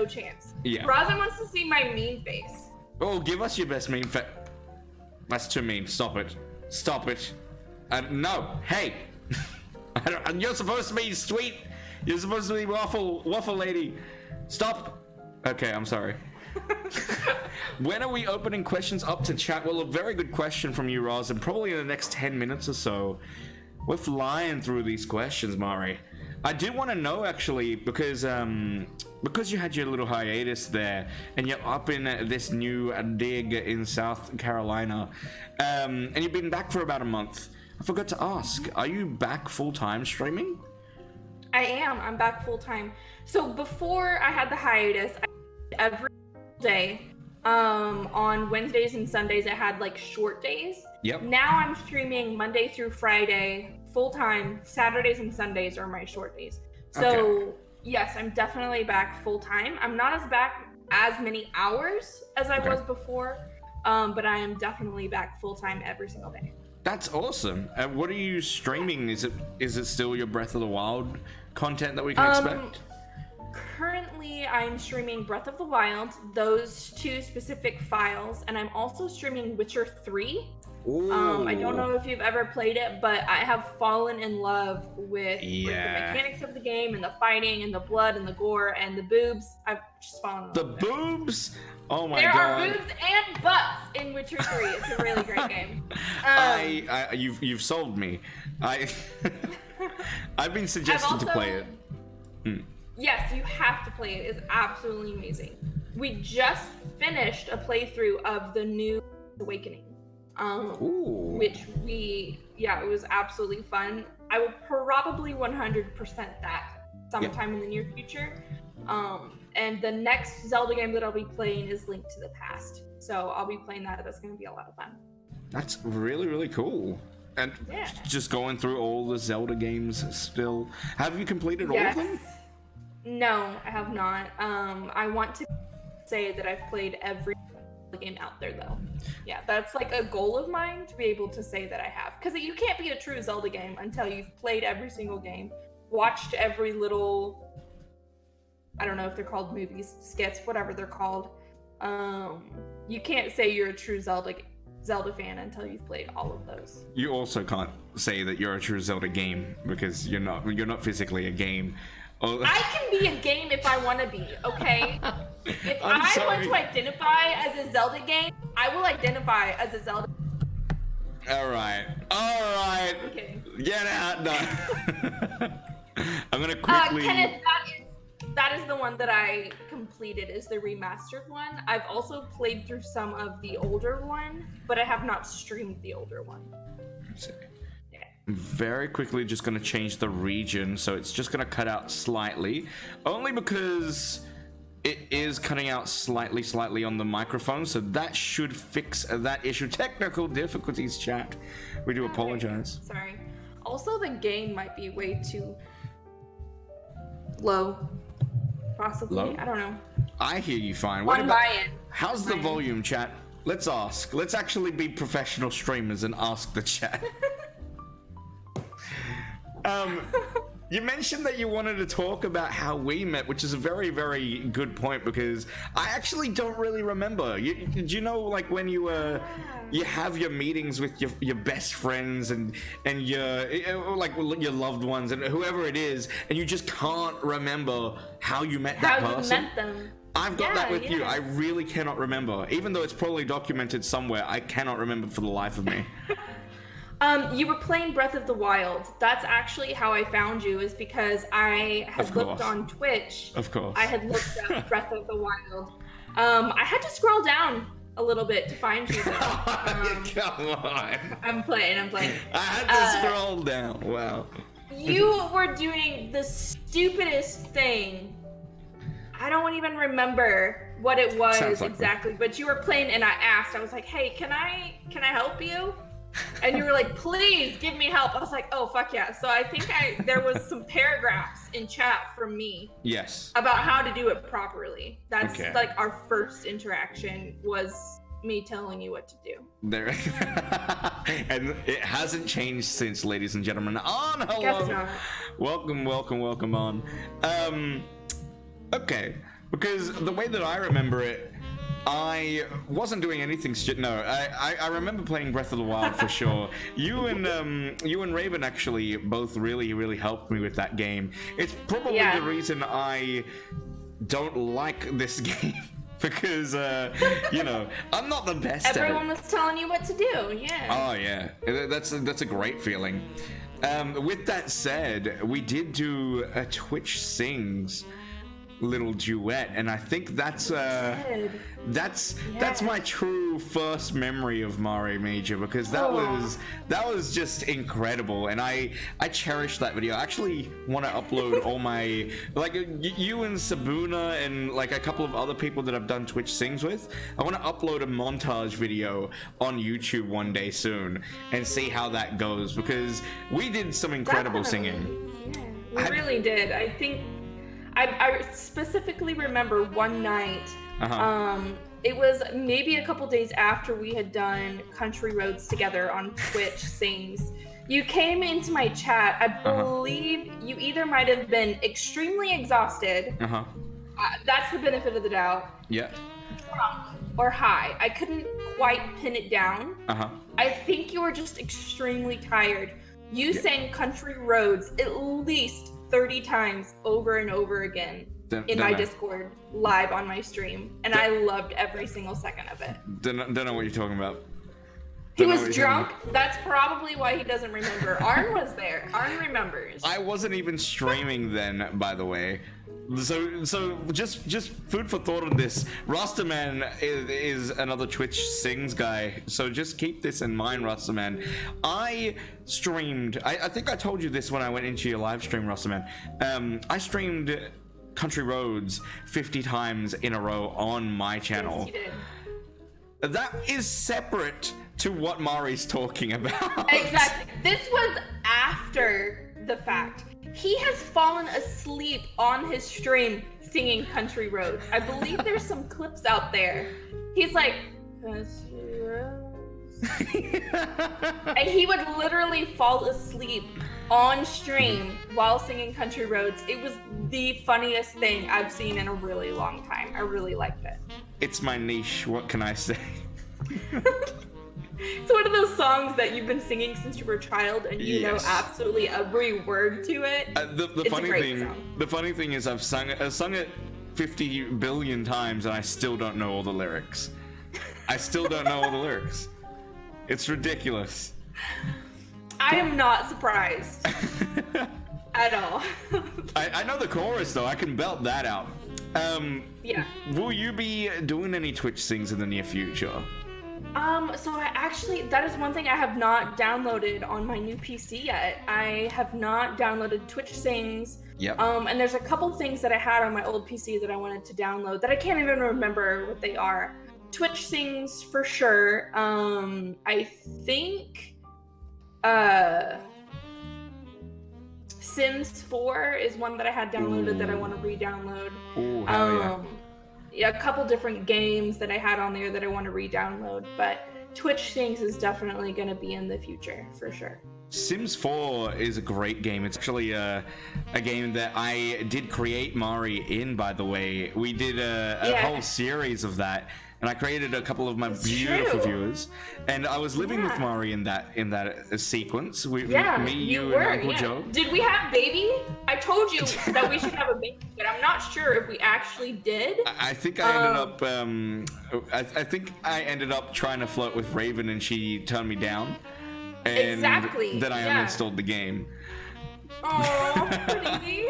chance. Yeah. Rosin wants to see my mean face. Oh, give us your best meme face. That's too mean. Stop it. Stop it. No. Hey. You're supposed to be sweet. You're supposed to be waffle lady. Stop. Okay, I'm sorry. When are we opening questions up to chat? Well, a very good question from you, Roz, and probably in the next 10 minutes or so. We're flying through these questions, Mari. I do want to know, actually, because you had your little hiatus there, and you're up in this new dig in South Carolina, and you've been back for about a month. I forgot to ask, are you back full-time streaming? I am. I'm back full time. So before I had the hiatus, every day, on Wednesdays and Sundays, I had like short days. Yep. Now I'm streaming Monday through Friday full time. Saturdays and Sundays are my short days. So yes, I'm definitely back full time. I'm not as many hours as I was before, but I am definitely back full time every single day. That's awesome. What are you streaming? Is it still your Breath of the Wild content that we can expect? Currently, I'm streaming Breath of the Wild, those two specific files, and I'm also streaming Witcher 3. I don't know if you've ever played it, but I have fallen in love with the mechanics of the game and the fighting and the blood and the gore and the boobs. I've just fallen in love with it. Boobs? Oh my god. god. There are boobs and butts in Witcher 3. It's a really great game. You've sold me. I've been suggested to play it. Yes, you have to play it. It's absolutely amazing. We just finished a playthrough of the new Awakening. Which it was absolutely fun. I will probably 100% that sometime in the near future. And the next Zelda game that I'll be playing is Link to the Past. So I'll be playing that. That's going to be a lot of fun. That's really, really cool. And just going through all the Zelda games still. Have you completed all of them? No, I have not. I want to say that I've played every game out there, though. Yeah, that's like a goal of mine, to be able to say that I have. Because you can't be a true Zelda game until you've played every single game, watched every little, I don't know if they're called movies, skits, whatever they're called. You can't say you're a true Zelda fan until you've played all of those. You also can't say that you're a true Zelda game because you're not physically a game. Oh. I can be a game if I want to be, okay? If I want to identify as a Zelda game, I will identify as a Zelda. All right. Okay. Get out. No. I'm gonna quickly. Kenneth, that is the one that I completed, is the remastered one. I've also played through some of the older one, but I have not streamed the older one. Let's see. Very quickly just going to change the region, so it's just going to cut out slightly, only because it is cutting out slightly on the microphone, so that should fix that issue. Technical difficulties, chat. We do apologize. Sorry. Also, the gain might be way too low, possibly. Low? I don't know. I hear you fine. What about how's the volume, chat? Let's ask. Let's actually be professional streamers and ask the chat. You mentioned that you wanted to talk about how we met, which is a very, very good point, because I actually don't really remember. Do you know, like, when you have your meetings with your best friends and your loved ones and whoever it is, and you just can't remember how you met that person? How you met them. I've got that with you. I really cannot remember. Even though it's probably documented somewhere, I cannot remember for the life of me. You were playing Breath of the Wild. That's actually how I found you, is because I had looked on Twitch. Of course. I had looked up Breath of the Wild. I had to scroll down a little bit to find you, though. Come on. I'm playing. I had to scroll down. Wow. You were doing the stupidest thing. I don't even remember what it was exactly, but you were playing and I asked. I was like, hey, can I help you? And you were like, please give me help. I was like, oh, fuck yeah. So I think there was some paragraphs in chat from me. Yes. About how to do it properly. That's like our first interaction, was me telling you what to do. There. And it hasn't changed since, ladies and gentlemen. On, hello. Guess not. Welcome on. Okay. Because the way that I remember it, I wasn't doing anything No, I remember playing Breath of the Wild for sure. You and Raven actually both really helped me with that game. It's probably the reason I don't like this game. Because, I'm not the best at it. Everyone was telling you what to do, yeah. Oh, yeah. That's a great feeling. With that said, we did do a Twitch Sings little duet, and I think that's my true first memory of MariMajor, because that was just incredible, and I cherish that video. I actually want to upload all my, like, you and Sabuna and like a couple of other people that I've done Twitch Sings with. I want to upload a montage video on YouTube one day soon and see how that goes, because we did some incredible singing. Yeah, we really did. I think I specifically remember one night, it was maybe a couple days after we had done Country Roads together on Twitch Sings. You came into my chat. I believe you either might have been extremely exhausted. That's the benefit of the doubt. Yeah. Drunk or high. I couldn't quite pin it down. I think you were just extremely tired. You sang Country Roads at least 30 times over and over again in my Discord, live on my stream, and I loved every single second of it. Don't know what you're talking about. He was drunk. That's probably why he doesn't remember. Arn was there. Arn remembers. I wasn't even streaming then, by the way. So just food for thought on this. Rastaman is another Twitch Sings guy, so just keep this in mind, Rastaman. I streamed, I think I told you this when I went into your live stream, Rastaman. I streamed Country Roads 50 times in a row on my channel. Yes, you did. That is separate to what Mari's talking about. Exactly. This was after the fact. He has fallen asleep on his stream singing Country Roads. I believe there's some clips out there. He's like, Country Roads. And he would literally fall asleep on stream while singing Country Roads. It was the funniest thing I've seen in a really long time. I really liked it. It's my niche, what can I say? It's one of those songs that you've been singing since you were a child, and you know absolutely every word to it. The funny thing is, I've sung it 50 billion times, and I still don't know all the lyrics. I still don't know all the lyrics. It's ridiculous. I am not surprised at all. I know the chorus though. I can belt that out. Yeah. Will you be doing any Twitch things in the near future? So that is one thing I have not downloaded on my new PC yet. I have not downloaded Twitch Sings. Yep. And there's a couple things that I had on my old PC that I wanted to download that I can't even remember what they are. Twitch Sings for sure. I think Sims 4 is one that I had downloaded that I want to re-download. Ooh, hell yeah, a couple different games that I had on there that I want to re-download, but Twitch Things is definitely going to be in the future for sure. Sims 4 is a great game. It's actually a game that I did create Mari in, by the way. We did a whole series of that, and I created a couple of my beautiful viewers. And I was living with Mari in that sequence. Me, you and Uncle Joe. Did we have baby? I told you that we should have a baby, but I'm not sure if we actually did. I think I ended up. I think I ended up trying to flirt with Raven, and she turned me down. And then I uninstalled the game. Oh, pretty.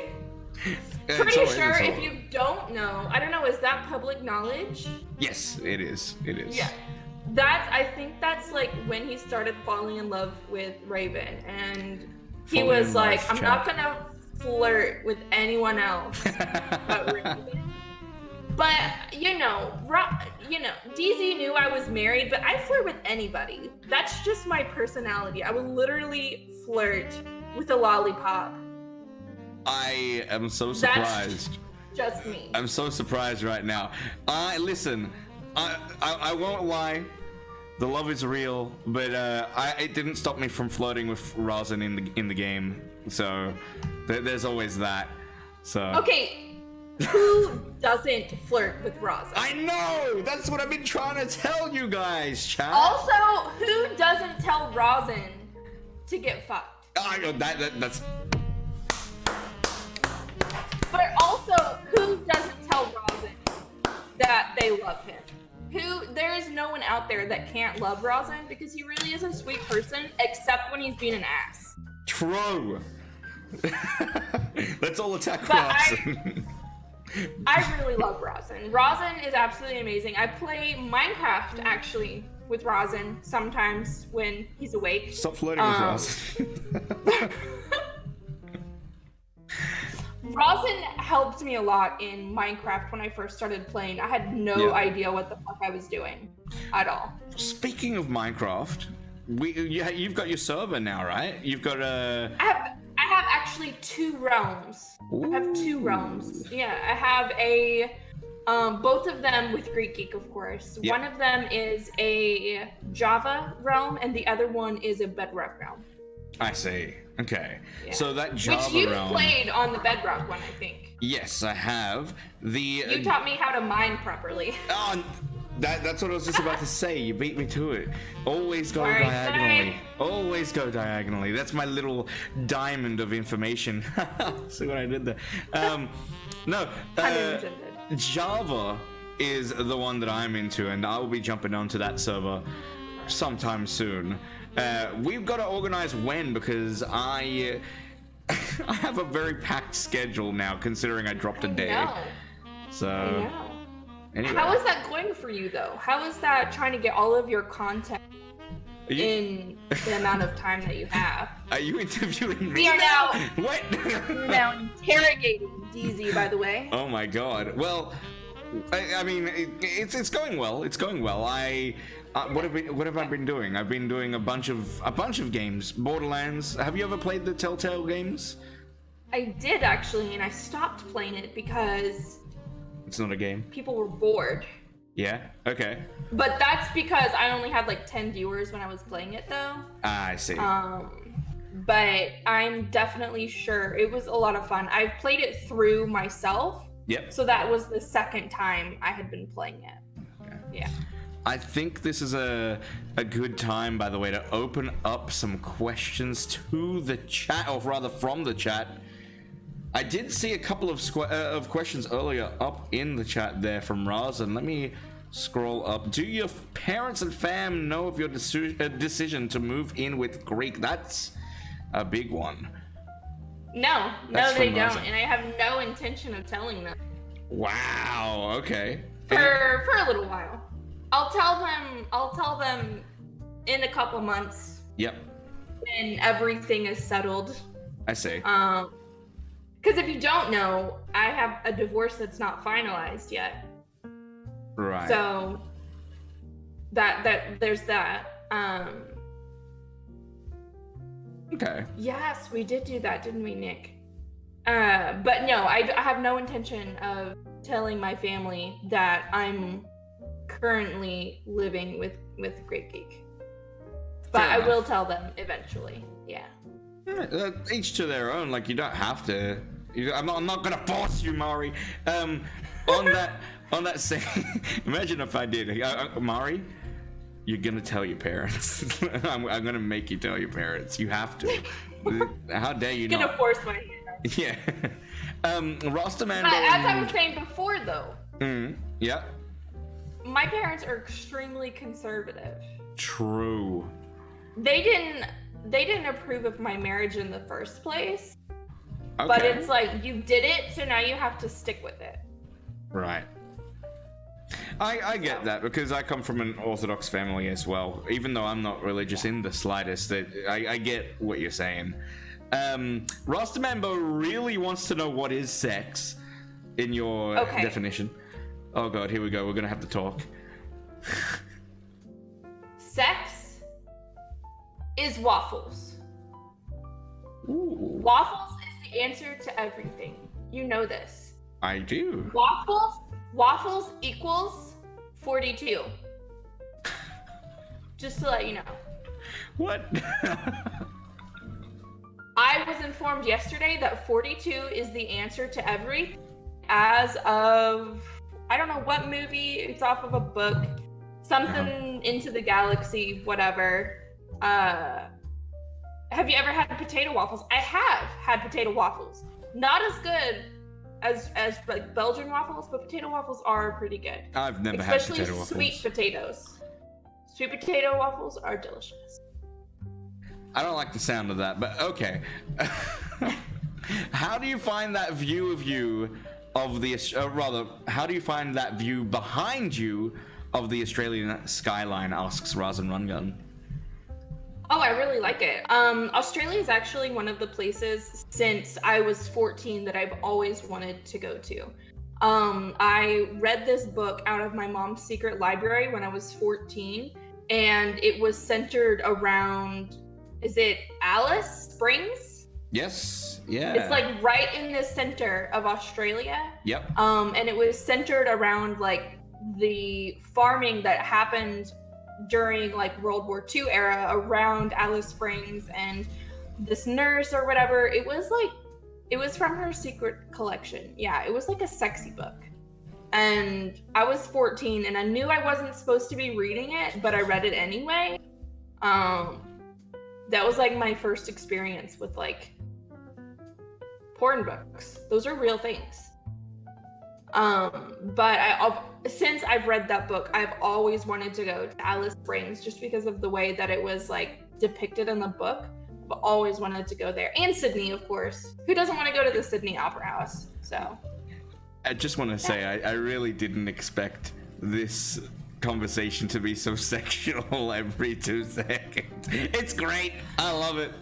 Pretty sure if you don't know, I don't know, is that public knowledge? Yes, it is. It is. Yeah. I think that's like when he started falling in love with Raven, and he was like, I'm not gonna flirt with anyone else but Raven. But DeeZie knew I was married, but I flirt with anybody. That's just my personality. I will literally flirt with a lollipop. I am so surprised. That's just me. I'm so surprised right now. Listen, I won't lie. The love is real, but it didn't stop me from flirting with Rosin in the game. So there's always that. So okay. Who doesn't flirt with Rosin? I know! That's what I've been trying to tell you guys, chat. Also, who doesn't tell Rosin to get fucked? I know that's. But also, who doesn't tell Rosin that they love him? There is no one out there that can't love Rosin because he really is a sweet person, except when he's being an ass. True. Let's all attack Rosin. I really love Rosin. Rosin is absolutely amazing. I play Minecraft actually with Rosin sometimes when he's awake. Stop flirting with Rosin. Rosin helped me a lot in Minecraft when I first started playing. I had no idea what the fuck I was doing at all. Speaking of Minecraft, you've got your server now, right? You've got a. I have actually 2 realms. Ooh. I have 2 realms. Yeah, I have both of them with Greek Geek, of course. Yep. One of them is a Java realm, and the other one is a Bedrock realm. I see. Okay. Yeah. So that Java realm... Which you realm... played on the Bedrock one, I think. Yes, I have. You taught me how to mine properly. Oh, that's what I was just about to say. You beat me to it. Always go diagonally. Always go diagonally. That's my little diamond of information. See what I did there? Java is the one that I'm into, and I'll be jumping onto that server sometime soon. We've got to organize when, because I have a very packed schedule now, considering I dropped a day. So. I know. Anyway. How is that going for you, though? How is that trying to get all of your content in the amount of time that you have? Are you interviewing me? We are now. What? We're now interrogating DeeZie, by the way. Oh my god. Well, I mean, it's going well. It's going well. What have I been doing? I've been doing a bunch of games. Borderlands. Have you ever played the Telltale games? I did actually, and I stopped playing it because It's not a game. people were bored. Yeah. Okay. But that's because I only had like 10 viewers when I was playing it, though. I see. But I'm definitely sure it was a lot of fun. I've played it through myself. Yep. So that was the second time I had been playing it. Okay. Yeah. I think this is a good time, by the way, to open up some questions to the chat, or rather from the chat. I did see a couple of questions earlier up in the chat there from Raz, and let me scroll up. Do your parents and fam know of your decision to move in with Greek? That's a big one. No, That's they from don't, Rosa. and I have no intention of telling them Wow. Okay. for a little while. I'll tell them in a couple months Yep. when everything is settled. I see. Because if you don't know, I have a divorce that's not finalized yet. Right. So that there's that. Okay. Yes, we did do that, didn't we, Nick? But no, I have no intention of telling my family that I'm currently living with Great Geek. But Fair I enough. will tell them eventually. Yeah. Each to their own. Like, you don't have to. I'm not gonna force you, Mari. On that same. Imagine if I did. Mari, you're gonna tell your parents. I'm gonna make you tell your parents. You have to. How dare you I'm gonna not? force my hand. Yeah. Rostamando. As I was saying before, though, Yeah. my parents are extremely conservative. True. They didn't approve of my marriage in the first place. Okay. But it's like, you did it, so now you have to stick with it. Right. I get that, because I come from an Orthodox family as well. Even though I'm not religious in the slightest, I get what you're saying. Rostamambo really wants to know what is sex in your definition. Oh god, here we go. We're gonna have to talk. Sex is waffles. Ooh, Waffles is the answer to everything. You know this. I do. Waffles equals 42. Just to let you know. What? I was informed yesterday that 42 is the answer to everything as of, I don't know what movie, it's off of a book, something Into the Galaxy, whatever. Have you ever had potato waffles? I have had potato waffles. Not as good as like Belgian waffles, but potato waffles are pretty good. I've never had potato waffles. Especially sweet potatoes. Sweet potato waffles are delicious. I don't like the sound of that, but okay. How do you find that view of you of the, how do you find that view behind you of the Australian skyline, asks Razan Rungun. Oh, I really like it. Australia is actually one of the places since I was 14 that I've always wanted to go to. I read this book out of my mom's secret library when I was 14, and it was centered around, is it Alice Springs? Yes, yeah. It's like right in the center of Australia. Yep. And it was centered around like the farming that happened during like World War II era around Alice Springs, and this nurse or whatever, it was from her secret collection. Yeah, it was like a sexy book. And I was 14 and I knew I wasn't supposed to be reading it, but I read it anyway. That was like my first experience with like porn books. Those are real things. But since I've read that book, I've always wanted to go to Alice Springs just because of the way that it was like depicted in the book. I've always wanted to go there. And Sydney, of course. Who doesn't want to go to the Sydney Opera House? So I just want to say, I really didn't expect this conversation to be so sexual every 2 seconds. It's great. I love it.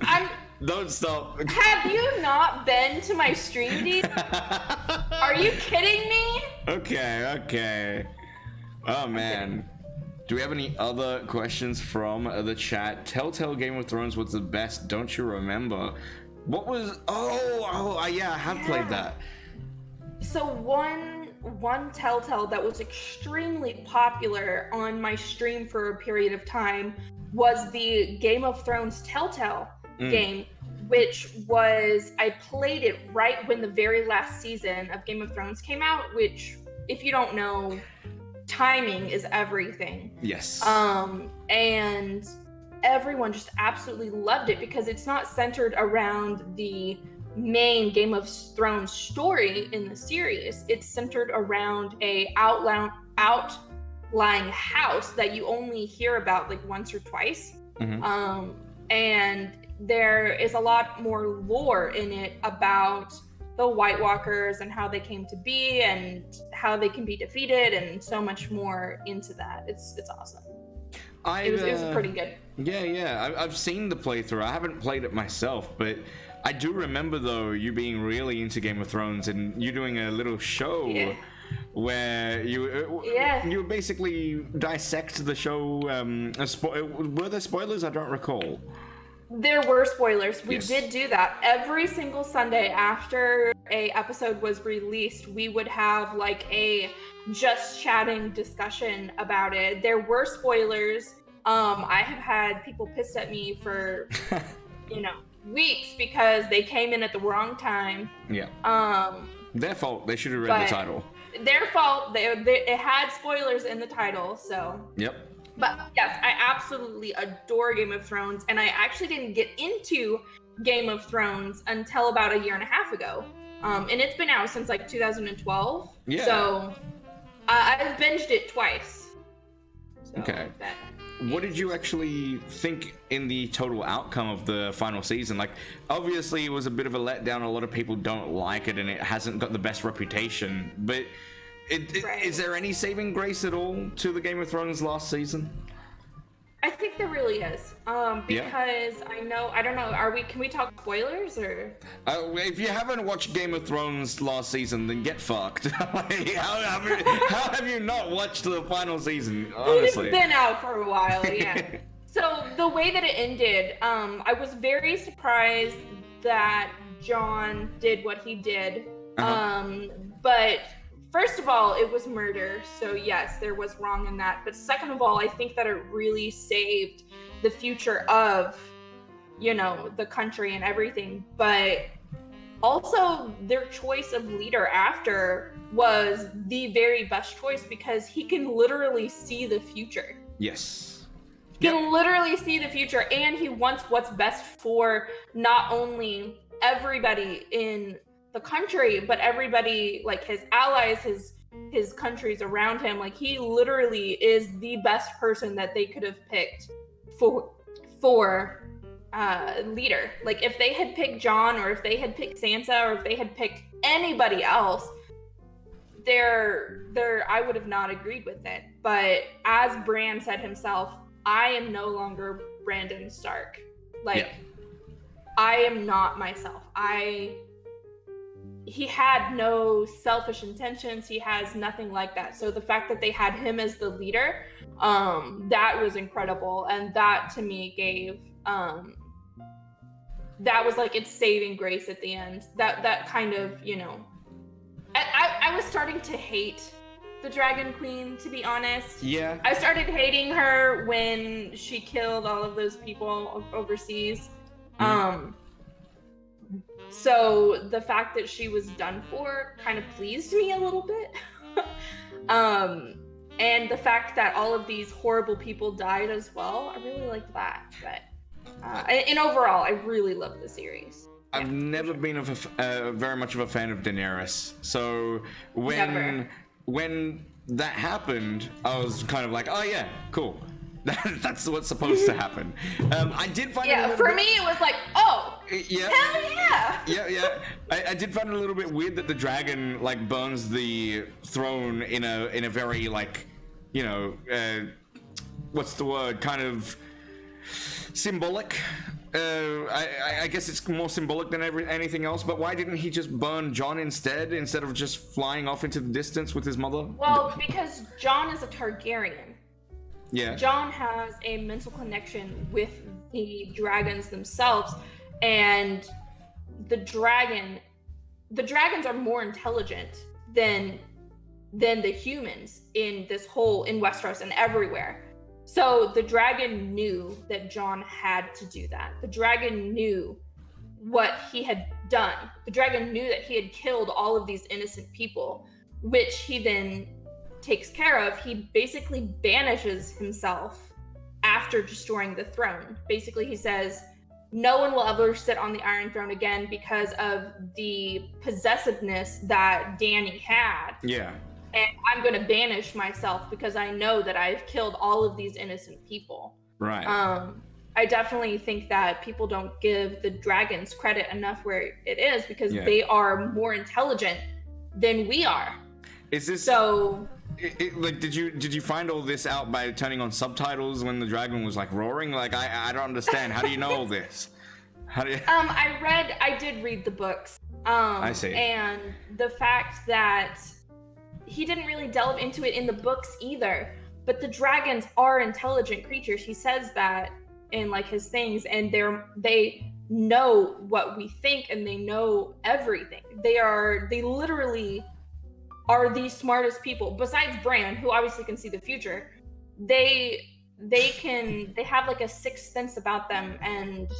Don't stop. Have you not been to my stream, Dee? Are you kidding me? Okay. Oh, man. Do we have any other questions from the chat? Telltale Game of Thrones was the best, don't you remember? What was... Oh, yeah, I have played that. So one telltale that was extremely popular on my stream for a period of time was the Game of Thrones Telltale game, which was, I played it right when the very last season of Game of Thrones came out, which, if you don't know, timing is everything. Yes. And everyone just absolutely loved it because it's not centered around the main Game of Thrones story in the series. It's centered around a outlying house that you only hear about like once or twice. And there is a lot more lore in it about the White Walkers and how they came to be and how they can be defeated and so much more into that. It's awesome. It was pretty good. Yeah. I've seen the playthrough. I haven't played it myself, but I do remember though you being really into Game of Thrones and you doing a little show where you basically dissect the show. Were there spoilers? I don't recall. There were spoilers. We did do that. Every single Sunday after a episode was released, we would have like a just chatting discussion about it. There were spoilers. I have had people pissed at me for, weeks because they came in at the wrong time. Yeah. Their fault. They should have read the title. Their fault. It had spoilers in the title, so. Yep. But yes, I absolutely adore Game of Thrones, and I actually didn't get into Game of Thrones until about a year and a half ago. And it's been out since like 2012. Yeah. So I've binged it twice. So okay. What did you actually think in the total outcome of the final season? Like, obviously it was a bit of a letdown. A lot of people don't like it, and it hasn't got the best reputation. But is there any saving grace at all to the Game of Thrones last season? I think there really is. Because I don't know, can we talk spoilers or? If you haven't watched Game of Thrones last season, then get fucked. How have you not watched the final season, honestly? It's been out for a while, yeah. So the way that it ended, I was very surprised that Jon did what he did. But first of all, it was murder, so yes, there was wrong in that. But second of all, I think that it really saved the future of, the country and everything. But also, their choice of leader after was the very best choice because he can literally see the future. Yes. He can literally see the future, and he wants what's best for not only everybody in the country, but everybody, like his allies, his countries around him. Like, he literally is the best person that they could have picked for leader. Like, if they had picked Jon, or if they had picked Sansa, or if they had picked anybody else, I would have not agreed with it. But as Bran said himself, I am no longer Brandon Stark. Like, I am not myself. He had no selfish intentions. He has nothing like that. So the fact that they had him as the leader, that was incredible. And that to me gave, that was like its saving grace at the end. That kind of, I was starting to hate the Dragon Queen, to be honest. Yeah. I started hating her when she killed all of those people overseas. So the fact that she was done for kind of pleased me a little bit. And the fact that all of these horrible people died as well, I really liked that. But and overall, I really love the series. I've never been very much of a fan of Daenerys. So when that happened, I was kind of like, oh yeah, cool. That's what's supposed to happen. I did find for me it was like, oh, yeah, hell yeah. Yeah. I did find it a little bit weird that the dragon like burns the throne in a very like, what's the word? Kind of symbolic. I guess it's more symbolic than anything else. But why didn't he just burn Jon instead of just flying off into the distance with his mother? Well, because Jon is a Targaryen. Yeah. Jon has a mental connection with the dragons themselves, and the dragon the dragons are more intelligent than the humans in Westeros and everywhere. So the dragon knew that Jon had to do that. The dragon knew what he had done. The dragon knew that he had killed all of these innocent people, which he then takes care of. He basically banishes himself after destroying the throne. Basically, he says, no one will ever sit on the Iron Throne again because of the possessiveness that Dany had. Yeah. And I'm going to banish myself because I know that I've killed all of these innocent people. Right. I definitely think that people don't give the dragons credit enough where it is, because they are more intelligent than we are. Is this so? Like, did you find all this out by turning on subtitles when the dragon was like roaring? Like, I don't understand. How do you know all this? How do you? I did read the books. I see. And the fact that he didn't really delve into it in the books either, but the dragons are intelligent creatures. He says that in like his things, and they know what we think, and they know everything. They literally are the smartest people besides Bran, who obviously can see the future. They have like a sixth sense about them, and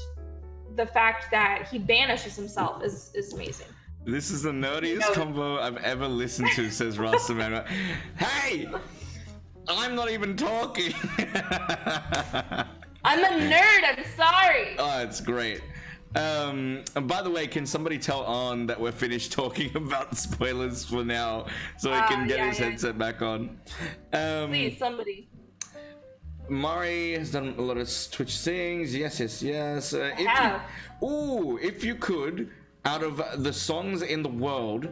the fact that he banishes himself is amazing. This is the nerdiest combo I've ever listened to, says Rastaman. Hey, I'm not even talking. I'm a nerd, I'm sorry. Oh, it's great. And by the way, can somebody tell On that we're finished talking about spoilers for now, so he can get his headset back on? Please, somebody. Mari has done a lot of Twitch things. Yes. If you could, out of the songs in the world,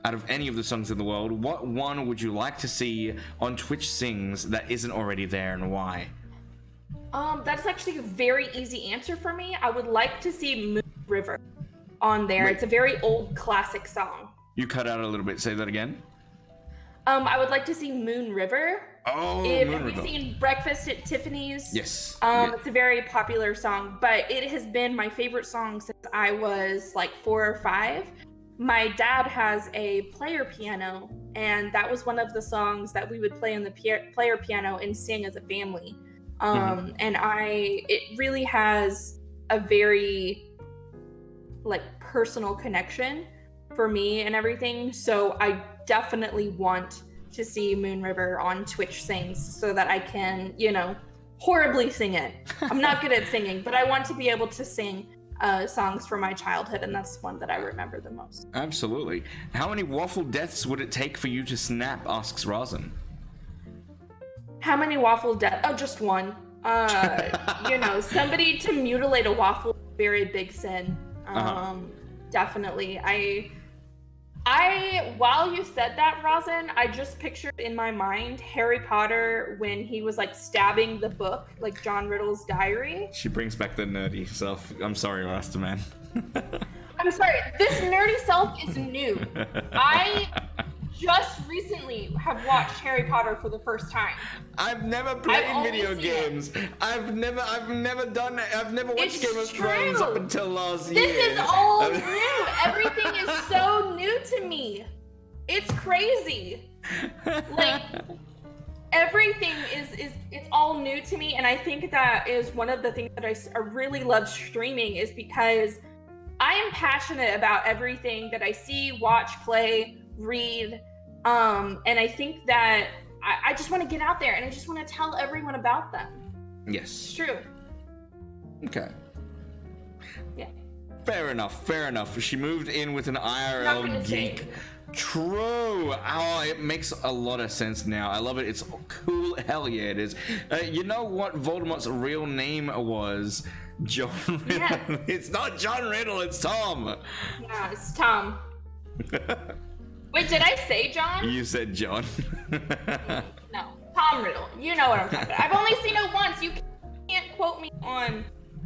out of any of the songs in the world, what one would you like to see on Twitch Sings that isn't already there, and why? That's actually a very easy answer for me. I would like to see Moon River on there. Wait. It's a very old classic song. You cut out a little bit. Say that again. I would like to see Moon River. Oh, Have you seen Breakfast at Tiffany's? Yes. It's a very popular song, but it has been my favorite song since I was like 4 or 5. My dad has a player piano, and that was one of the songs that we would play on the player piano and sing as a family. And it really has a very like personal connection for me and everything. So I definitely want to see Moon River on Twitch Sings so that I can, horribly sing it. I'm not good at singing, but I want to be able to sing songs from my childhood, and that's one that I remember the most. Absolutely. How many waffle deaths would it take for you to snap, asks Razin. How many waffle deaths? Oh, just one. Somebody to mutilate a waffle is a very big sin. Definitely. I while you said that, Razin, I just pictured in my mind Harry Potter when he was like stabbing the book, like John Riddle's diary. She brings back the nerdy self. I'm sorry, Rastaman. I'm sorry. This nerdy self is new. I just recently have watched Harry Potter for the first time. I've never played video games. I've never watched Game of Thrones up until last year. This is all new. Everything is so new to me. It's crazy. Like everything it's all new to me, and I think that is one of the things that I really love streaming, is because I am passionate about everything that I see, watch, play, read, and I think that I just want to get out there and I just want to tell everyone about them. Yes. It's true. Okay. Yeah. Fair enough. She moved in with an IRL geek. True. Oh, it makes a lot of sense now. I love it. It's cool. Hell yeah, it is. You know what Voldemort's real name was? John Riddle. Yeah. It's not John Riddle, it's Tom. Yeah, it's Tom. Wait, did I say John? You said John. No, Tom Riddle. You know what I'm talking about. I've only seen it once. You can't quote me on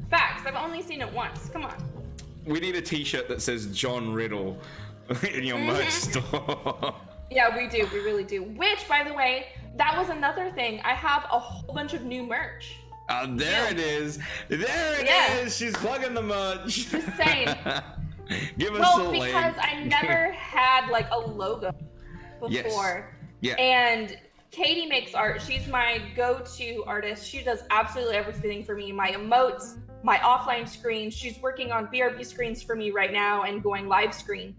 facts. I've only seen it once. Come on. We need a t-shirt that says John Riddle in your merch store. Yeah, we do. We really do. Which, by the way, that was another thing. I have a whole bunch of new merch. There it is. There it is. She's plugging the merch. Just saying. Give us Well, a because link. I never had like a logo before. Yeah. And Katie makes art. She's my go-to artist. She does absolutely everything for me. My emotes, my offline screens. She's working on BRB screens for me right now and going live screen.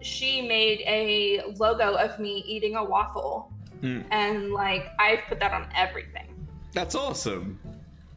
She made a logo of me eating a waffle. And like I've put that on everything. That's awesome.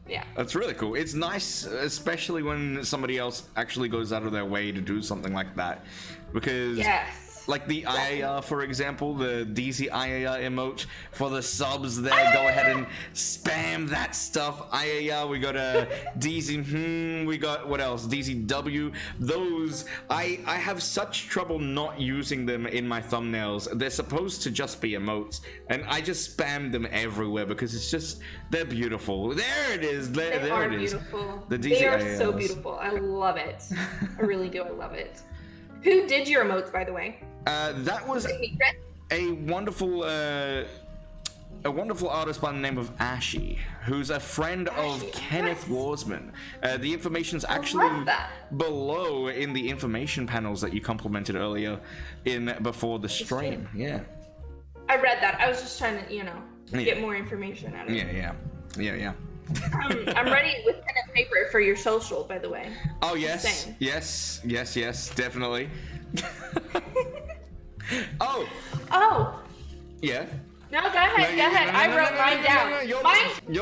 Yeah. That's really cool. It's nice, especially when somebody else actually goes out of their way to do something like that. Because yes. like the IAR, for example, the DeeZie IAR emote for the subs there, go ahead and spam that stuff. IAR, we got a DeeZie, we got, what else? DeeZie W. Those, I have such trouble not using them in my thumbnails. They're supposed to just be emotes, and I just spam them everywhere because it's just, they're beautiful. There it is. There it is. Beautiful. The DeeZie they are IARs. so beautiful. I love it. I really do. I love it. Who did your emotes, by the way? That was a wonderful artist by the name of Ashy, who's a friend of Kenneth Warsman. The information's actually below in the information panels that you complimented earlier before the stream. Yeah. I read that. I was just trying to, get more information out of it. Yeah. I'm ready with pen and paper for your social, by the way. Oh, yes. Yes, definitely. Oh. Yeah. No, go ahead. I wrote mine down. You're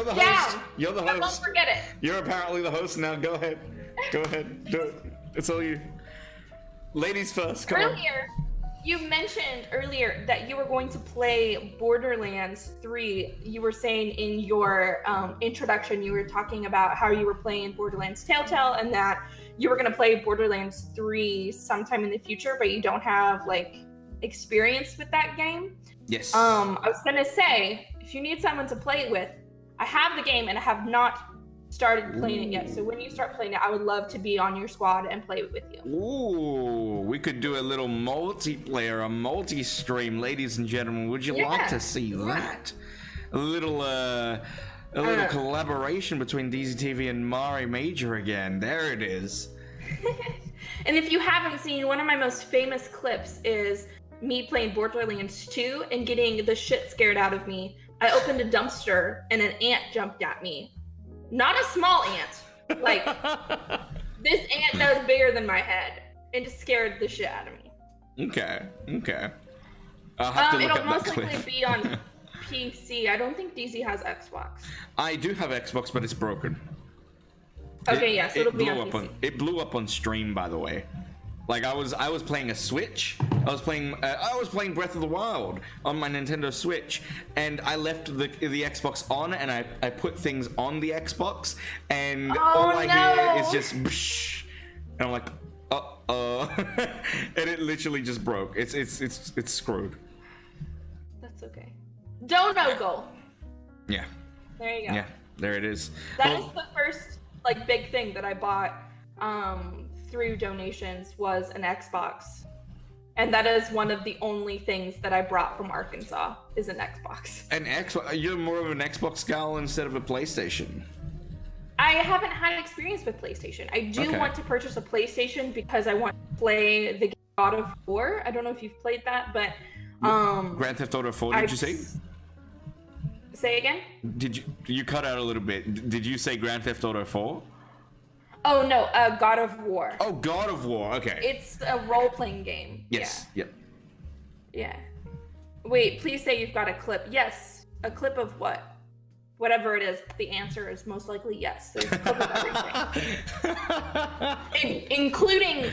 the host. You're the host. Don't forget it. You're apparently the host now. Go ahead. Do it. It's all you. Ladies first. Come on. You mentioned earlier that you were going to play Borderlands 3. You were saying in your introduction, you were talking about how you were playing Borderlands Telltale and that you were going to play Borderlands 3 sometime in the future, but you don't have like experience with that game. Yes. I was going to say, if you need someone to play it with, I have the game and I have not started playing it yet. So when you start playing it, I would love to be on your squad and play it with you. Ooh, we could do a little multiplayer, a multi-stream, ladies and gentlemen. Would you like to see that? A little collaboration between DeeZie TV and MariMajor again. There it is. And if you haven't seen, one of my most famous clips is me playing Borderlands 2 and getting the shit scared out of me. I opened a dumpster and an ant jumped at me. Not a small ant. Like, this ant that was bigger than my head. And just scared the shit out of me. Okay. I'll have to look it'll up most that likely clip. be on PC. I don't think DeeZie has Xbox. I do have Xbox, but it's broken. Okay, so it'll be on PC. It blew up on stream, by the way. Like I was playing a Switch. I was playing Breath of the Wild on my Nintendo Switch, and I left the Xbox on, and I put things on the Xbox, and all I hear is just, bsh, and I'm like, and it literally just broke. It's screwed. That's okay. Dono goal. Yeah. There you go. Yeah, there it is. That is the first like big thing that I bought through donations was an Xbox. And that is one of the only things that I brought from Arkansas is an Xbox. An Xbox? You're more of an Xbox gal instead of a PlayStation. I haven't had experience with PlayStation. I do want to purchase a PlayStation because I want to play the God of War. I don't know if you've played that, but Grand Theft Auto 4, did you say? Say again? Did you cut out a little bit. Did you say Grand Theft Auto 4? Oh no, God of War. Oh, God of War. Okay. It's a role-playing game. Yes. Yeah. Yep. Yeah. Wait, please say you've got a clip. Yes. A clip of what? Whatever it is, the answer is most likely yes. There's a clip of everything.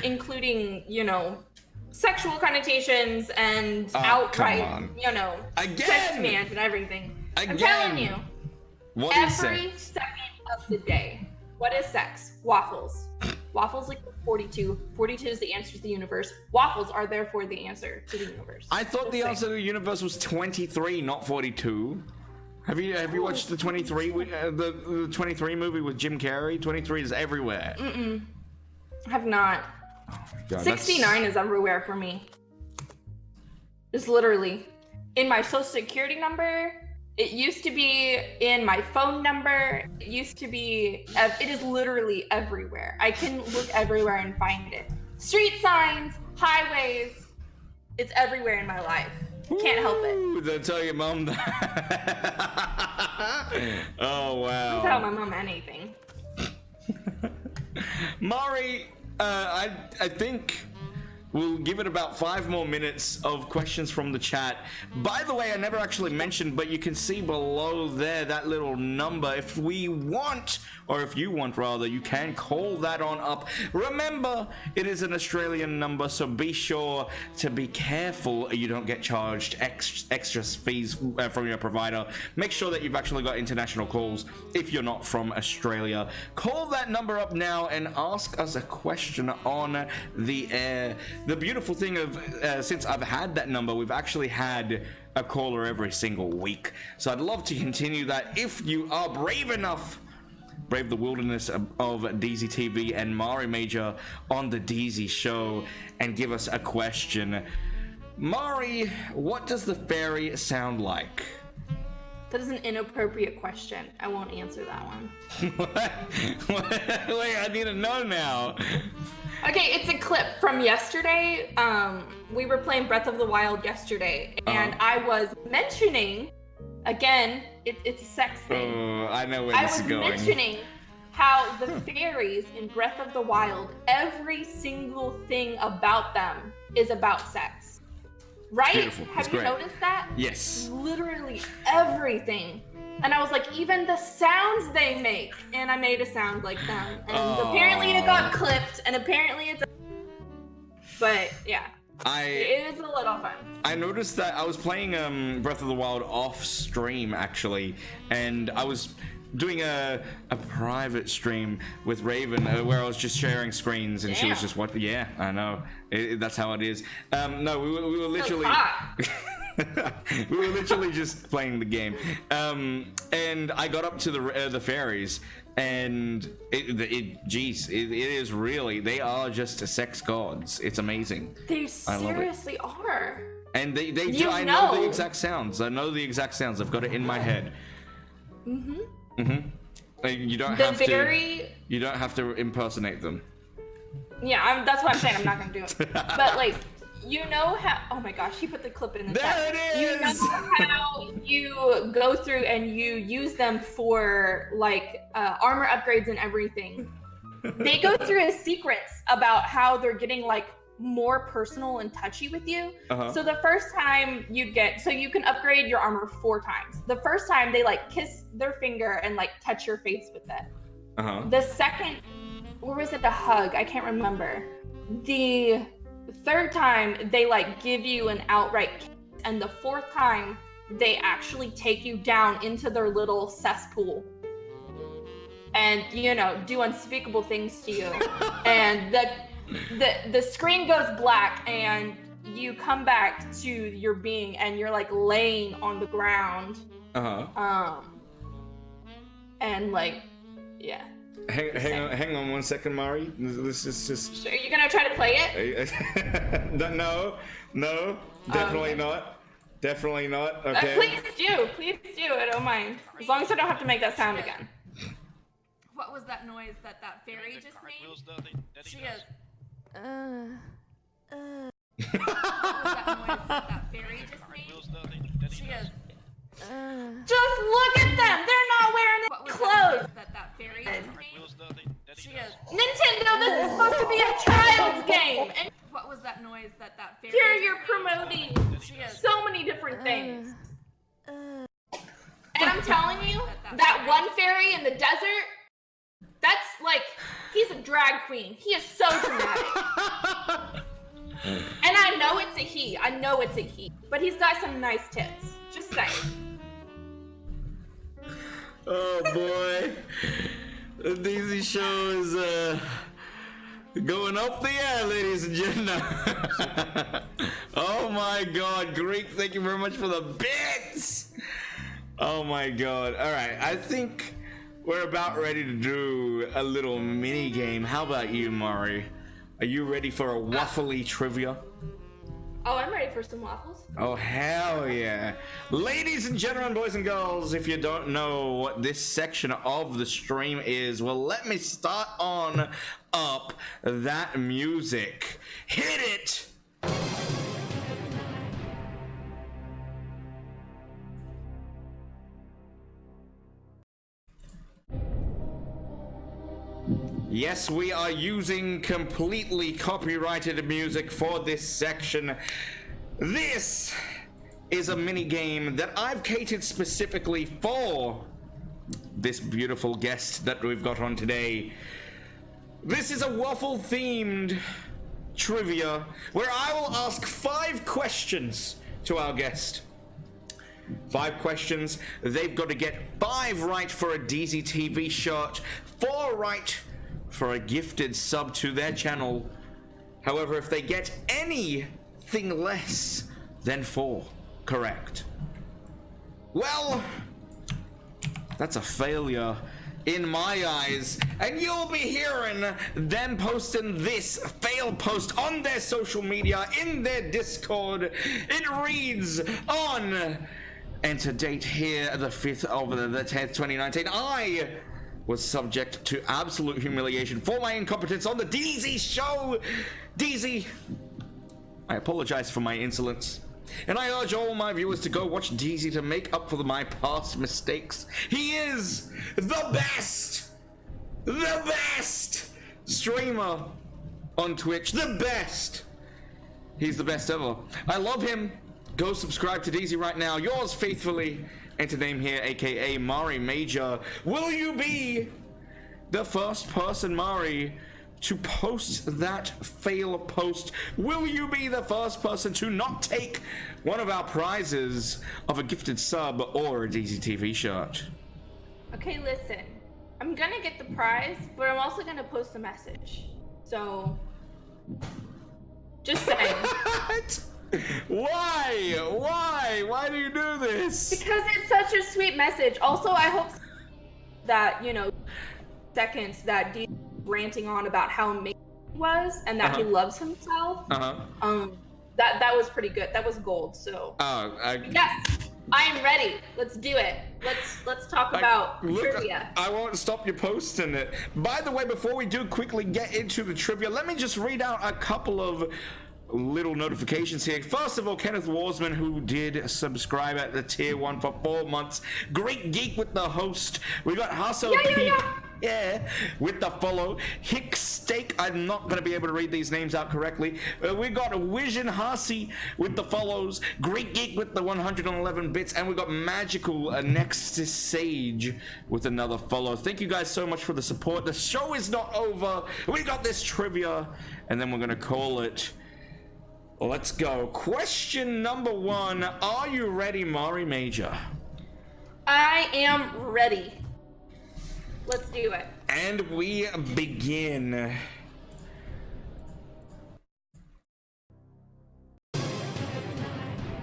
including, sexual connotations and outright, sex demands and everything. Again. I'm telling you. What is every sex? second of the day. What is sex? Waffles. Waffles equal 42. 42 is the answer to the universe. Waffles are therefore the answer to the universe. I thought the answer to the universe was 23, not 42. Have you watched the 23 the 23 movie with Jim Carrey? 23 is everywhere. I have not. Oh my God, 69 is everywhere for me. It's literally in my social security number, It used to be in my phone number. It used to be, it is literally everywhere. I can look everywhere and find it. Street signs, highways, it's everywhere in my life. Can't help it. Don't tell your mom that. Oh, wow. Don't tell my mom anything. Mari, I think we'll give it about 5 more minutes of questions from the chat. By the way, I never actually mentioned, but you can see below there that little number. If we want, or if you want rather, you can call that on up. Remember, it is an Australian number, so be sure to be careful you don't get charged extra fees from your provider. Make sure that you've actually got international calls if you're not from Australia. Call that number up now and ask us a question on the air. The beautiful thing of since I've had that number, we've actually had a caller every single week. So I'd love to continue that if you are brave enough. Brave the wilderness of DeeZie TV and MariMajor on the DeeZie Show and give us a question. Mari, what does the fairy sound like? That is an inappropriate question. I won't answer that one. Wait, I need to know now. Okay, it's a clip from yesterday. We were playing Breath of the Wild yesterday, and I was mentioning, again, it's a sex thing. Oh, I know where this is going. I was mentioning how the fairies in Breath of the Wild, every single thing about them is about sex. Right? Beautiful. Have you noticed that? Yes. Literally everything. And I was like, even the sounds they make, and I made a sound like them. And apparently it got clipped, and apparently it's. But yeah, it is a little fun. I noticed that I was playing Breath of the Wild off stream actually, and I was doing a private stream with Raven where I was just sharing screens, and she was just watching. Yeah, I know. That's how it is. No, we were literally. We were literally just playing the game, and I got up to the fairies, and it is really, they are just sex gods. It's amazing. They seriously are. And they do. I know the exact sounds. I know the exact sounds. I've got it in my head. You don't have to. You don't have to impersonate them. Yeah, that's what I'm saying. I'm not gonna do it. But like. You know how, oh my gosh, he put the clip in the chat. There it is! You know how you go through and you use them for like armor upgrades and everything. They go through a secrets about how they're getting like more personal and touchy with you. So the first time you can upgrade your armor 4 times. The first time they like kiss their finger and like touch your face with it. The second, or was it a hug? I can't remember. The third time they like give you an outright kiss, and the 4th time they actually take you down into their little cesspool and do unspeakable things to you. And the screen goes black and you come back to your being and you're like laying on the ground. And like, yeah. Hang on 1 second, Mari. This is just. Sure, you're gonna try to play it? No, definitely not. Definitely not. Okay. Please do. I don't mind. As long as I don't have to make that sound again. What was that noise that fairy just made? She goes. What was that noise that fairy just made? She goes. Just look at them! They're not wearing their clothes! That fairy just made? She goes, Nintendo, this is supposed to be a child's game! And what was that noise that fairy here you're promoting so many different things. And I'm telling you, that one fairy in the desert, that's like, he's a drag queen. He is so dramatic. And I know it's a he. But he's got some nice tits. Just saying. Oh boy. The DeeZie Show is going up the air, ladies and gentlemen. Oh my god, Greek, thank you very much for the bits. Oh my god. Alright, I think we're about ready to do a little mini game. How about you, Mari? Are you ready for a waffly trivia? Oh, I'm ready for some waffles. Oh, hell yeah. Ladies and gentlemen, boys and girls, if you don't know what this section of the stream is, well, let me start on up that music. Hit it! Yes, we are using completely copyrighted music for this section. This is a mini game that I've catered specifically for this beautiful guest that we've got on today. This is a waffle themed trivia where I will ask 5 questions to our guest. 5 questions. They've got to get 5 right for a DeeZie TV shirt, 4 right for a gifted sub to their channel. However, if they get anything less than 4 correct, well, that's a failure in my eyes, and you'll be hearing them posting this fail post on their social media, in their Discord. It reads on, and to date here, the 5th of the 10th, 2019, I was subject to absolute humiliation for my incompetence on the DeeZie Show. DeeZie, I apologize for my insolence, and I urge all my viewers to go watch DeeZie to make up for my past mistakes. He is the best streamer on Twitch, the best. He's the best ever. I love him. Go subscribe to DeeZie right now. Yours faithfully, and to name here, aka MariMajor. Will you be the first person, Mari, to post that fail post? Will you be the first person to not take one of our prizes of a gifted sub or a DeeZie TV shirt? Okay, listen. I'm gonna get the prize, but I'm also gonna post a message. So, just saying. What? Why do you do this? Because it's such a sweet message. Also, I hope that, you know, seconds that D ranting on about how amazing he was and that he loves himself. That was pretty good. That was gold. So yes, I am ready. Let's do it. Let's talk about trivia. I won't stop you posting it. By the way, before we do quickly get into the trivia, let me just read out a couple of little notifications here. First of all, Kenneth Warsman, who did subscribe at the tier 1 for 4 months. Great Geek with the host. We got Hasso with the follow. Hick Steak, I'm not going to be able to read these names out correctly. We got Vision Hasi with the follows. Great Geek with the 111 bits. And we got Magical Nexus Sage with another follow. Thank you guys so much for the support. The show is not over. We got this trivia, and then we're going to call it. Let's go. Question number 1. Are you ready, MariMajor? I am ready. Let's do it. And we begin.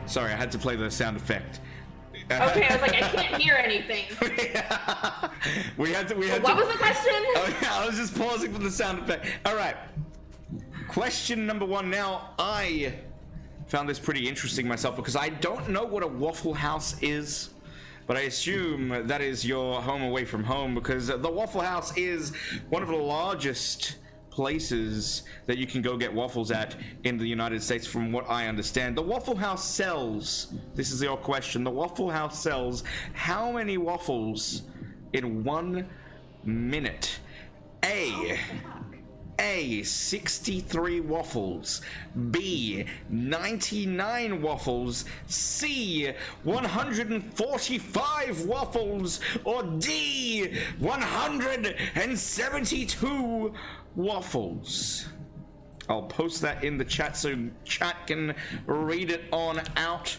Sorry, I had to play the sound effect. Okay, I was like, I can't hear anything. we had to. What was the question? Oh, yeah, I was just pausing for the sound effect. All right. Question number 1. Now, I found this pretty interesting myself because I don't know what a Waffle House is, but I assume that is your home away from home, because the Waffle House is one of the largest places that you can go get waffles at in the United States, from what I understand. The Waffle House sells, this is your question, the Waffle House sells how many waffles in 1 minute? A, 63 waffles. B, 99 waffles. C, 145 waffles. Or D, 172 waffles. I'll post that in the chat so chat can read it on out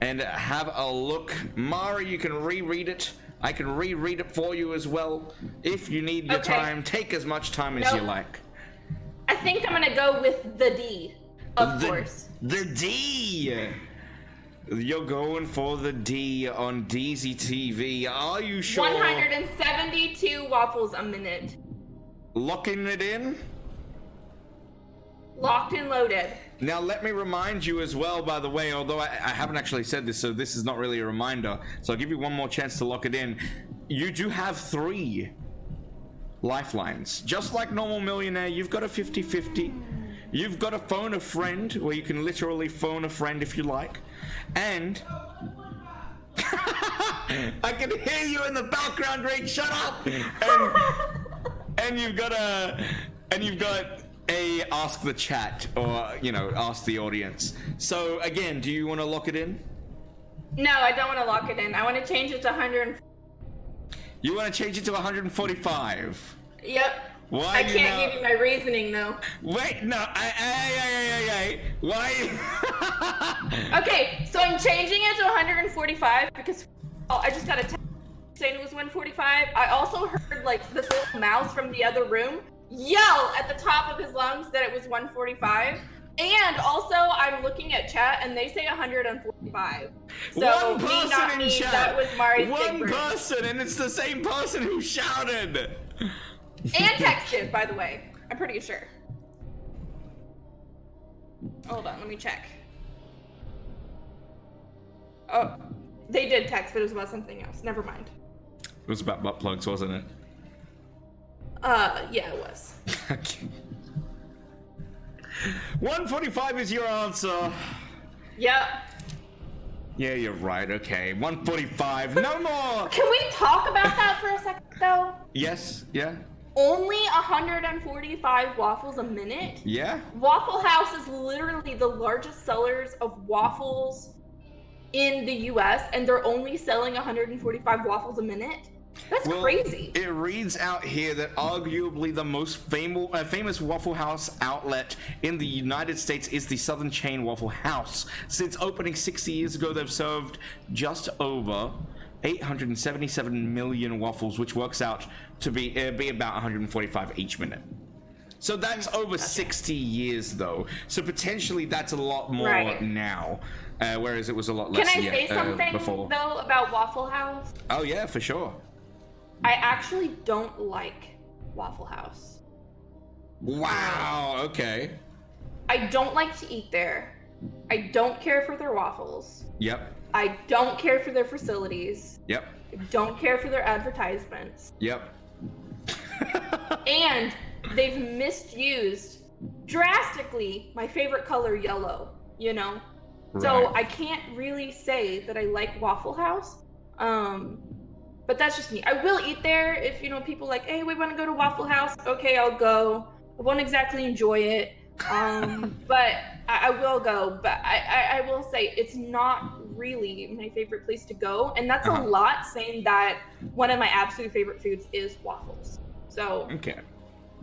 and have a look. Mari, you can reread it. I can reread it for you as well. If you need your time, take as much time as you like. I think I'm gonna go with the D, of course. The D! You're going for the D on DeeZie TV. Are you sure? 172 waffles a minute. Locking it in? Locked and loaded. Now, let me remind you as well, by the way, although I haven't actually said this, so this is not really a reminder, so I'll give you one more chance to lock it in. You do have 3 lifelines. Just like normal millionaire, you've got a 50-50. You've got a phone a friend, where you can literally phone a friend if you like. And... I can hear you in the background, Rick, shut up! And you've got a ask the chat, or, you know, ask the audience. So, again, do you want to lock it in? No, I don't want to lock it in. I want to change it to 100. You want to change it to 145? Yep. Why? I can't give you my reasoning, though. Wait, no, why? Okay, so I'm changing it to 145 because I just got a text saying it was 145. I also heard, like, this little mouse from the other room yell at the top of his lungs that it was 145. And also, I'm looking at chat and they say 145. So one person in chat. That was Mari's one person, and it's the same person who shouted. And texted, by the way. I'm pretty sure. Hold on, let me check. Oh, they did text, but it was about something else. Never mind. It was about butt plugs, wasn't it? Yeah, it was. Okay. 145 is your answer. Yep. Yeah, you're right. Okay, 145. No more. Can we talk about that for a second, though? Yes. Yeah. Only 145 waffles a minute? Yeah. Waffle House is literally the largest sellers of waffles in the US, and they're only selling 145 waffles a minute? That's crazy. It reads out here that arguably the most famous Waffle House outlet in the United States is the Southern chain Waffle House. Since opening 60 years ago, they've served just over 877 million waffles, which works out to be about 145 each minute. So that's over 60 years, though. So potentially that's a lot more now, whereas it was a lot less Can I say something, before. though, about Waffle House? Oh, yeah, for sure. I actually don't like Waffle House. Wow, okay. I don't like to eat there. I don't care for their waffles. Yep. I don't care for their facilities. Yep. I don't care for their advertisements. Yep. And they've misused drastically my favorite color, yellow, you know? Right. So I can't really say that I like Waffle House. But that's just me. I will eat there if, you know, people like, hey, we want to go to Waffle House. Okay, I'll go. I won't exactly enjoy it. But I will go. But I will say it's not really my favorite place to go. And that's a lot, saying that one of my absolute favorite foods is waffles. So okay.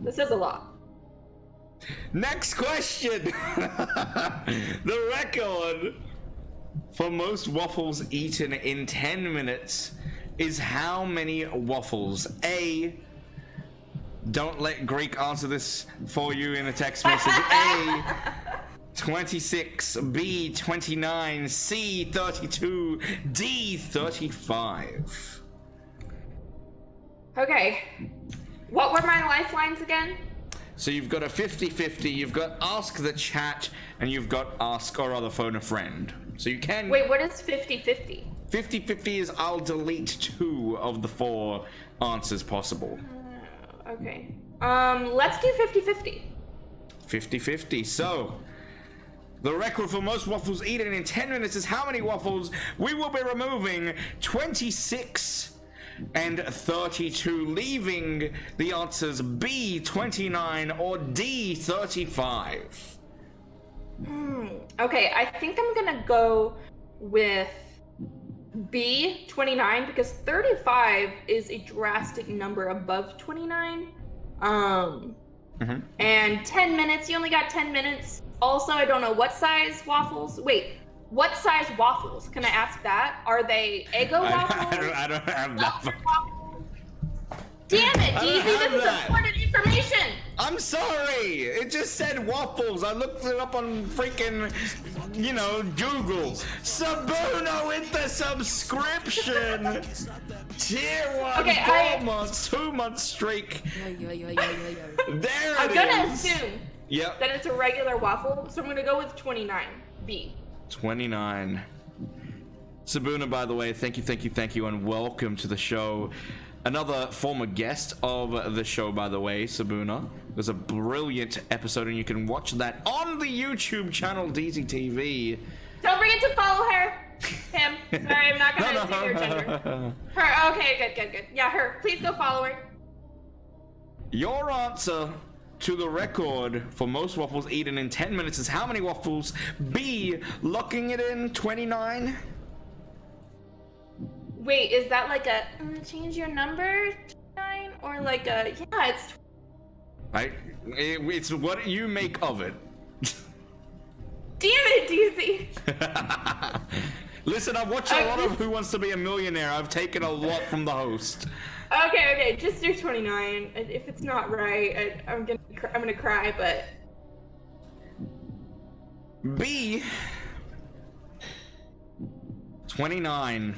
This is a lot. Next question. The record for most waffles eaten in 10 minutes is how many waffles? A, don't let Greek answer this for you in a text message. A, 26. B, 29. C, 32. D, 35. Okay. What were my lifelines again? So you've got a 50-50, you've got ask the chat, and you've got ask or other phone a friend. So you can... Wait, what is 50-50? 50-50 is I'll delete 2 of the 4 answers possible. Okay. Let's do 50-50. 50-50. So, the record for most waffles eaten in 10 minutes is how many waffles? We will be removing 26 and 32, leaving the answers B, 29, or D, 35. Okay, I think I'm gonna go with B, 29, because 35 is a drastic number above 29. And 10 minutes, you only got 10 minutes. Also, I don't know what size waffles. Wait, what size waffles? Can I ask that? Are they Eggo waffles? I don't have that. Damn it, DeeZie, this is important information. I'm sorry. It just said waffles. I looked it up on freaking, you know, Google. Sabuno with the subscription. Tier 1, Okay, 4 months, 2 month streak. There it is. I'm gonna assume Yep. Then it's a regular waffle. So I'm gonna go with 29. B. 29. Sabuna, by the way, thank you, and welcome to the show. Another former guest of the show, by the way, Sabuna. It was a brilliant episode, and you can watch that on the YouTube channel DeeZie TV. Don't forget to follow her. Him. Sorry, I'm not gonna say your gender. Her. Okay, good. Yeah, her. Please go follow her. Your answer to the record for most waffles eaten in 10 minutes is how many waffles? B, locking it in 29. Wait, is that like a change your number 9 or like a it's it's what you make of it. Damn it, DeeZie. Listen, I've watched a lot of Who Wants to Be a Millionaire. I've taken a lot from the host. Okay, just do 29. If it's not right, I'm gonna cry, but B, 29.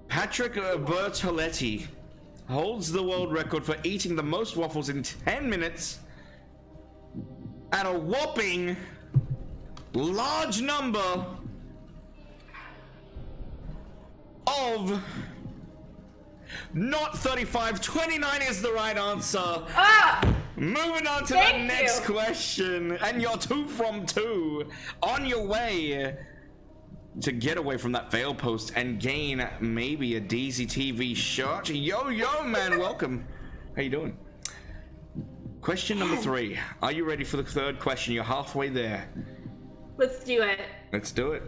Patrick Bertoletti holds the world record for eating the most waffles in 10 minutes at a whopping large number of not 35. 29 is the right answer. Moving on to the next question, and you're 2 from 2 on your way to get away from that fail post and gain maybe a DeeZie TV shirt. Yo, man, welcome. How you doing? Question number 3. Are you ready for the third question? You're halfway there. Let's do it. Let's do it.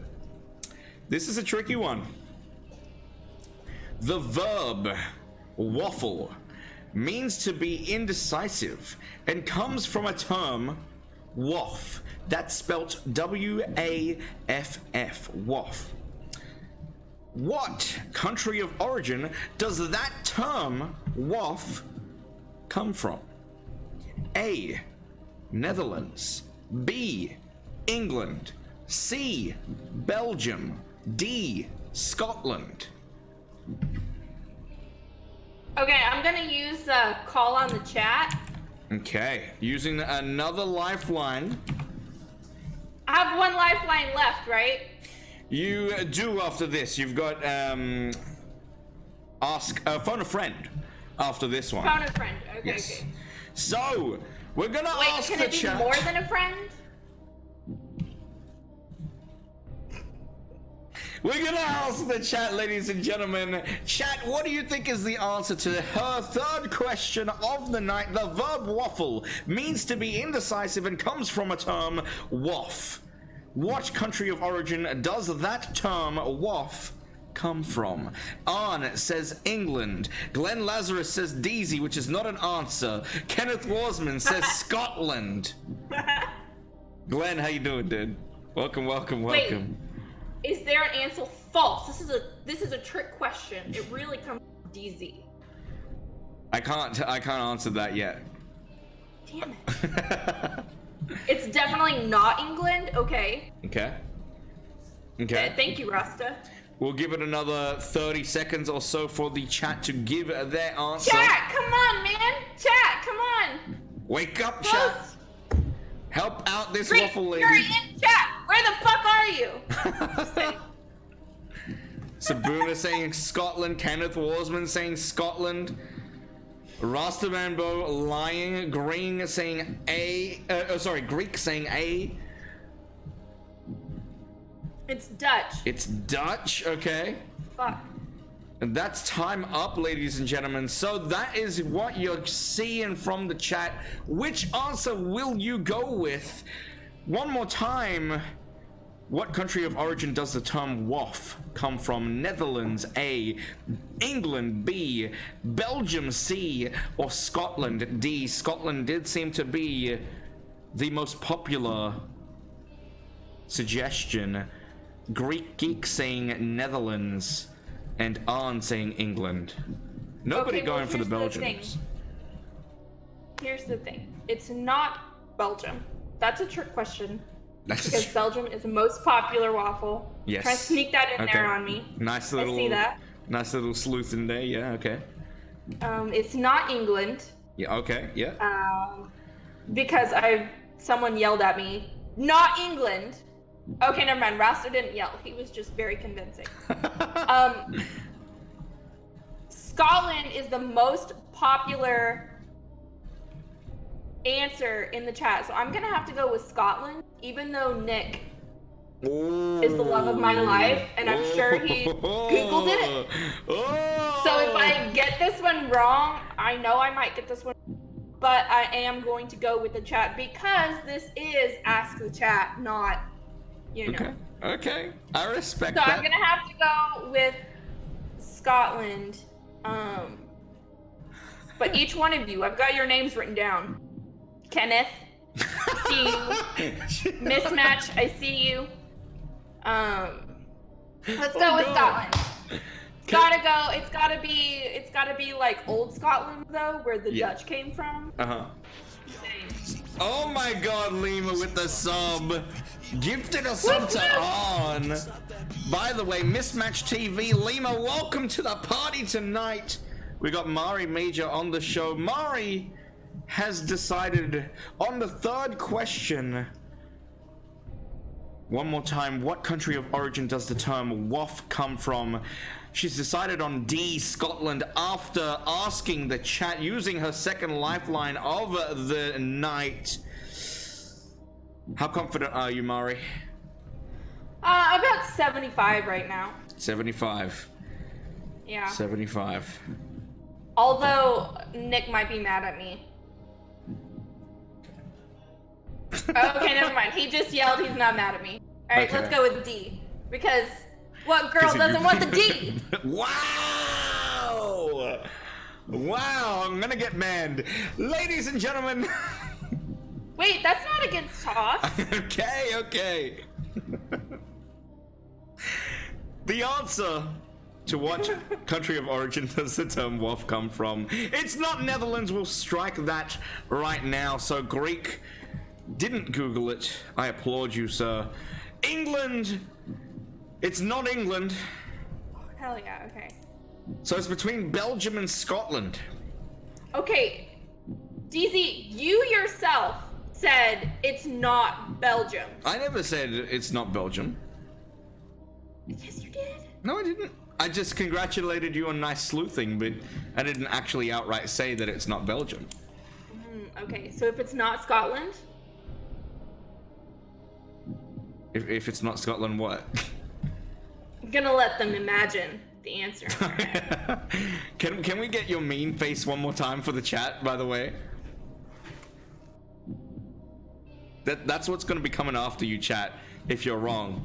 This is a tricky one. The verb waffle means to be indecisive and comes from a term waff. That's spelt W-A-F-F. Waff. What country of origin does that term waff come from? A, Netherlands. B, England. C, Belgium. D, Scotland. Okay, I'm gonna use call on the chat. Okay, using another lifeline. I have 1 lifeline left, right? You do after this. You've got phone a friend after this one. Phone a friend. Okay. Yes. Okay. So we're gonna ask can the it be chat. more than a friend? We're gonna ask the chat, ladies and gentlemen. Chat, what do you think is the answer to her third question of the night? The verb waffle means to be indecisive and comes from a term waff. What country of origin does that term waff come from? Arn says England. Glenn Lazarus says DeeZie, which is not an answer. Kenneth Warsman says Scotland. Glenn, how you doing, dude? Welcome. Wait. Is there an answer? False. This is a trick question. It really comes from DeeZie. I can't answer that yet. Damn it. It's definitely not England. Okay. Okay. Thank you, Rasta. We'll give it another 30 seconds or so for the chat to give their answer. Chat, come on, man. Chat, come on. Wake up, Close. chat. Help out this waffle lady. You're in chat. Where the fuck are you? Sabuna saying Scotland. Kenneth Warsman saying Scotland. Rastamanbo lying. Green saying A. Greek saying A. It's Dutch. It's Dutch, okay. Fuck. And that's time up, ladies and gentlemen. So that is what you're seeing from the chat. Which answer will you go with? One more time. What country of origin does the term waff come from? Netherlands, A. England, B. Belgium, C. Or Scotland, D. Scotland did seem to be the most popular suggestion. Greek Geek saying Netherlands, and Arn saying England. Nobody going for the Belgians. Here's the thing. It's not Belgium. That's a trick question. Because Belgium is the most popular waffle. Yes. Try to sneak that in there on me. Nice little. I see that. Nice little sleuth in there. Yeah. Okay. It's not England. Yeah, okay, yeah. Because someone yelled at me. Not England. Okay, never mind. Rasta didn't yell. He was just very convincing. Scotland is the most popular answer in the chat, so I'm gonna have to go with Scotland, even though Nick is the love of my life, and I'm sure he Googled it. So if I get this one wrong, I know I might get this one, but I am going to go with the chat because this is Ask the Chat, not, you know. Okay, I respect that. So I'm gonna have to go with Scotland. But each one of you, I've got your names written down. Kenneth, I see you. Mismatch, I see you. Let's go with Scotland. It's gotta be like old Scotland though, where the Dutch came from. Oh my god, Lima with the sub. Gifted a sub to on. By the way, Mismatch TV, Lima, welcome to the party tonight. We got MariMajor on the show. Mari has decided on the third question. One more time, what country of origin does the term waff come from? She's decided on D, Scotland, after asking the chat, using her second lifeline of the night. How confident are you, Mari? About 75 right now. 75. Yeah. 75. Although Nick might be mad at me. Okay, never mind. He just yelled he's not mad at me. Alright, let's go with D. Because what girl doesn't want the D? Wow! Wow, I'm gonna get mad. Ladies and gentlemen. Wait, that's not against toss. Okay. The answer to what country of origin does the term waff come from? It's not Netherlands. We'll strike that right now. So Greek didn't Google it. I applaud you, sir. England. It's not England. Hell yeah, okay. So it's between Belgium and Scotland. Okay, DeeZie, you yourself said it's not Belgium. I never said it's not Belgium. Yes, you did. No, I didn't. I just congratulated you on nice sleuthing, but I didn't actually outright say that it's not Belgium. Okay, so if it's not Scotland? If it's not Scotland, what? I'm gonna let them imagine the answer. Can we get your mean face one more time for the chat, by the way? That's what's gonna be coming after you, chat, if you're wrong.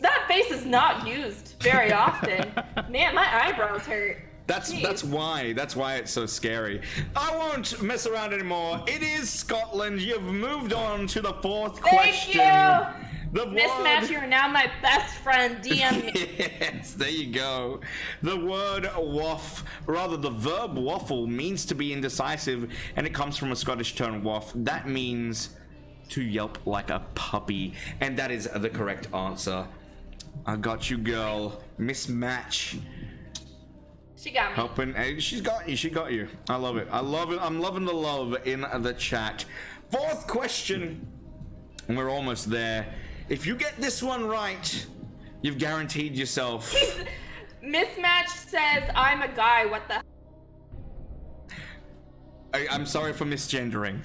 That face is not used very often. Man, my eyebrows hurt. That's why it's so scary. I won't mess around anymore. It is Scotland. You've moved on to the fourth question. Thank you. Mismatch, you're now my best friend. DM me. Yes, there you go. The word waff, rather the verb waffle, means to be indecisive, and it comes from a Scottish term waff. That means to yelp like a puppy, and that is the correct answer. I got you, girl. Mismatch. She got me. Helping. Hey, she got you. I love it. I'm loving the love in the chat. Fourth question. And we're almost there. If you get this one right, you've guaranteed yourself. Mismatch says I'm a guy. What the? I'm sorry for misgendering.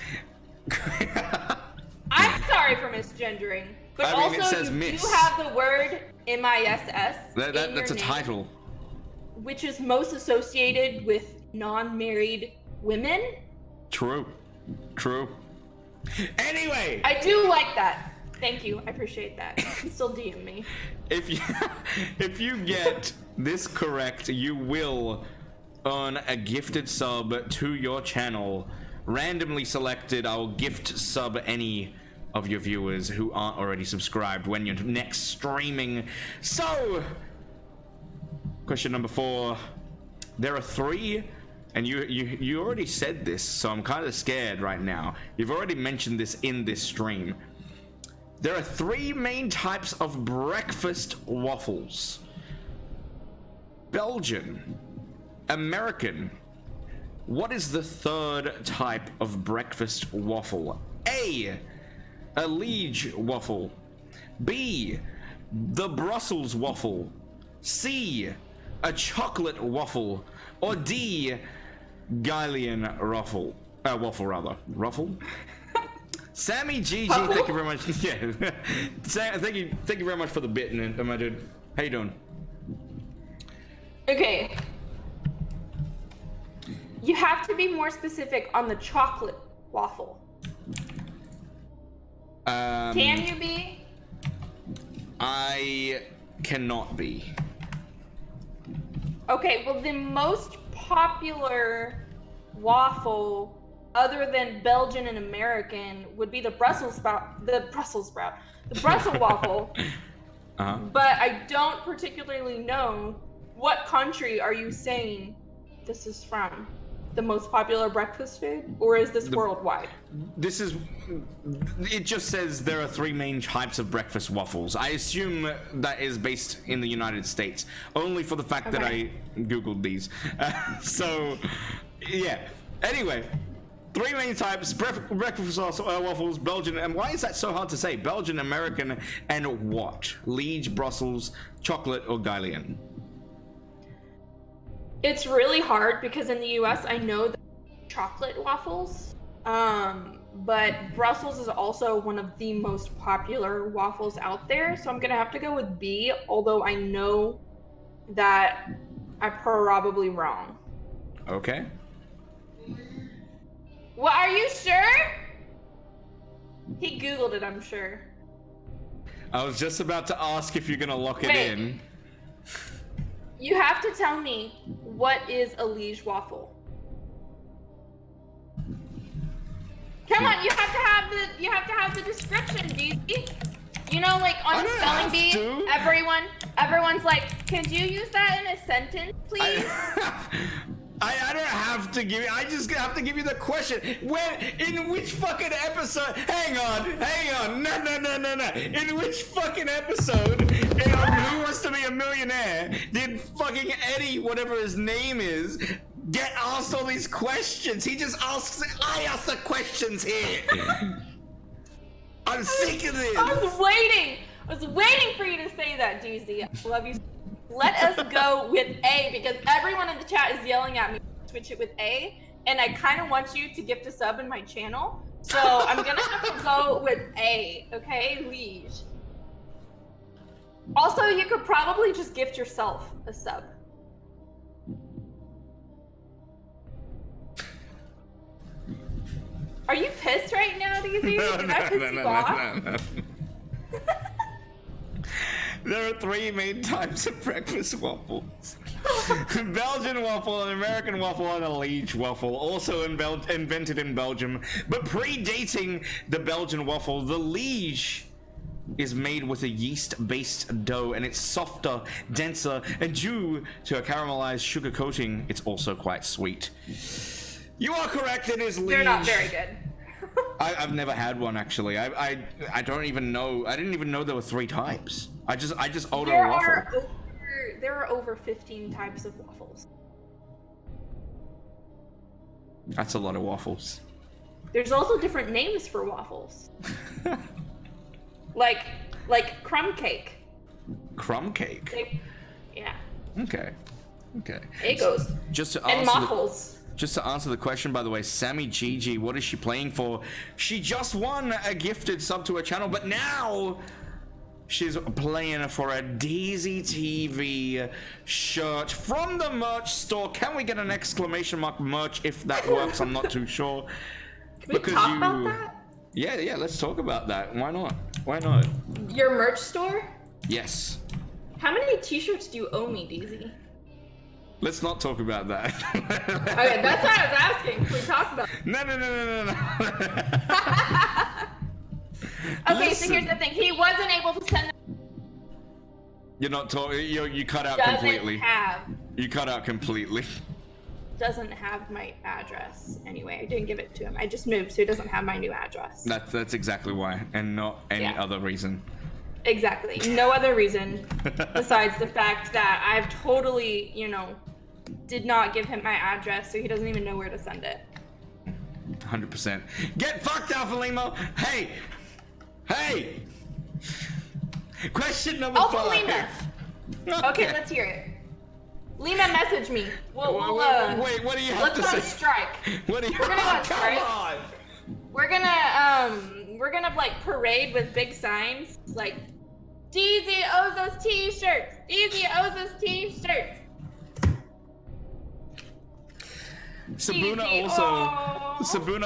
I'm sorry for misgendering. But I mean, also, it says you miss. do have the word MISS. That's a title. Which is most associated with non-married women. True. Anyway. I do like that. Thank you. I appreciate that. Still DM me. If you get this correct, you will earn a gifted sub to your channel. Randomly selected, I'll gift sub any of your viewers who aren't already subscribed when you're next streaming. So, question number 4. There are 3, and you already said this, so I'm kind of scared right now. You've already mentioned this in this stream. There are 3 main types of breakfast waffles: Belgian, American, What is the third type of breakfast waffle? A liege waffle. B, the Brussels waffle. C, a chocolate waffle. Or D, Guylian waffle. Ruffle? Sammy GG, thank you very much. Yeah. Thank you very much for the bit, my dude. How you doing? Okay. You have to be more specific on the chocolate waffle. Can you be? I cannot be. Okay, well, the most popular waffle other than Belgian and American would be the Brussels waffle. But I don't particularly know what country are you saying this is from? The most popular breakfast food, or is this worldwide? It just says there are 3 main types of breakfast waffles. I assume that is based in the United States, only for the fact that I googled these. So, yeah. Anyway, 3 main types: breakfast waffles, Belgian, and why is that so hard to say? Belgian, American, and what? Liege, Brussels, chocolate, or Guylian? It's really hard because in the US I know that chocolate waffles, but Brussels is also one of the most popular waffles out there, so I'm gonna have to go with B, although I know that I'm probably wrong. Okay. Well, are you sure? He Googled it, I'm sure. I was just about to ask if you're gonna lock it in. You have to tell me, what is a liege waffle? Come on, you have to have the description, DeeZie. You know, like on spelling bee, everyone's like, "Could you use that in a sentence, please?" I don't have to give you. I just have to give you the question. In which fucking episode? Hang on. No. In which fucking episode in Who Wants to Be a Millionaire did fucking Eddie, whatever his name is, get asked all these questions? He just asks. I ask the questions here. I'm sick of this. I was waiting for you to say that, DeeZie. I love you. Let us go with A, because everyone in the chat is yelling at me to switch it with A, and I kind of want you to gift a sub in my channel, so I'm gonna have to go with A, okay? Liege. Also, you could probably just gift yourself a sub. Are you pissed right now, DeeZie? Did I piss you off? No. There are 3 main types of breakfast waffles. Belgian waffle, an American waffle, and a liege waffle, also invented in Belgium, but predating the Belgian waffle. The liege is made with a yeast-based dough, and it's softer, denser, and due to a caramelized sugar coating, it's also quite sweet. You are correct, it is liege. They're not very good. I've never had one, actually. I don't even know. I didn't even know there were 3 types. I just ordered a waffle. There are over 15 types of waffles. That's a lot of waffles. There's also different names for waffles. like crumb cake. Crumb cake? Yeah. Okay. It goes. And muffles. Just to answer the question, by the way, Sammy GG, what is she playing for? She just won a gifted sub to her channel, but now she's playing for a DeeZie TV shirt from the merch store. Can we get an exclamation mark merch if that works? I'm not too sure. Can we talk about that? Yeah, let's talk about that. Why not? Your merch store? Yes. How many t-shirts do you owe me, DeeZie? Let's not talk about that. Okay, that's what I was asking. Can we talk about it? No. Okay, so here's the thing. He wasn't able to send. You're not talking. You cut out completely. You cut out completely. Doesn't have my address anyway. I didn't give it to him. I just moved, so he doesn't have my new address. That's exactly why, and not any other reason. Exactly. No other reason besides the fact that I've totally, did not give him my address, so he doesn't even know where to send it. 100%. Get fucked, Alpha Lima! Hey! Hey! Question number 5. Alpha Lima! Okay, let's hear it. Lima, message me. Wait, what do you have to say? Let's go on strike. What do you? We're gonna go on strike. Come on. We're gonna like parade with big signs like DeeZie owes us t-shirts. DeeZie owes us t-shirts. Sabuna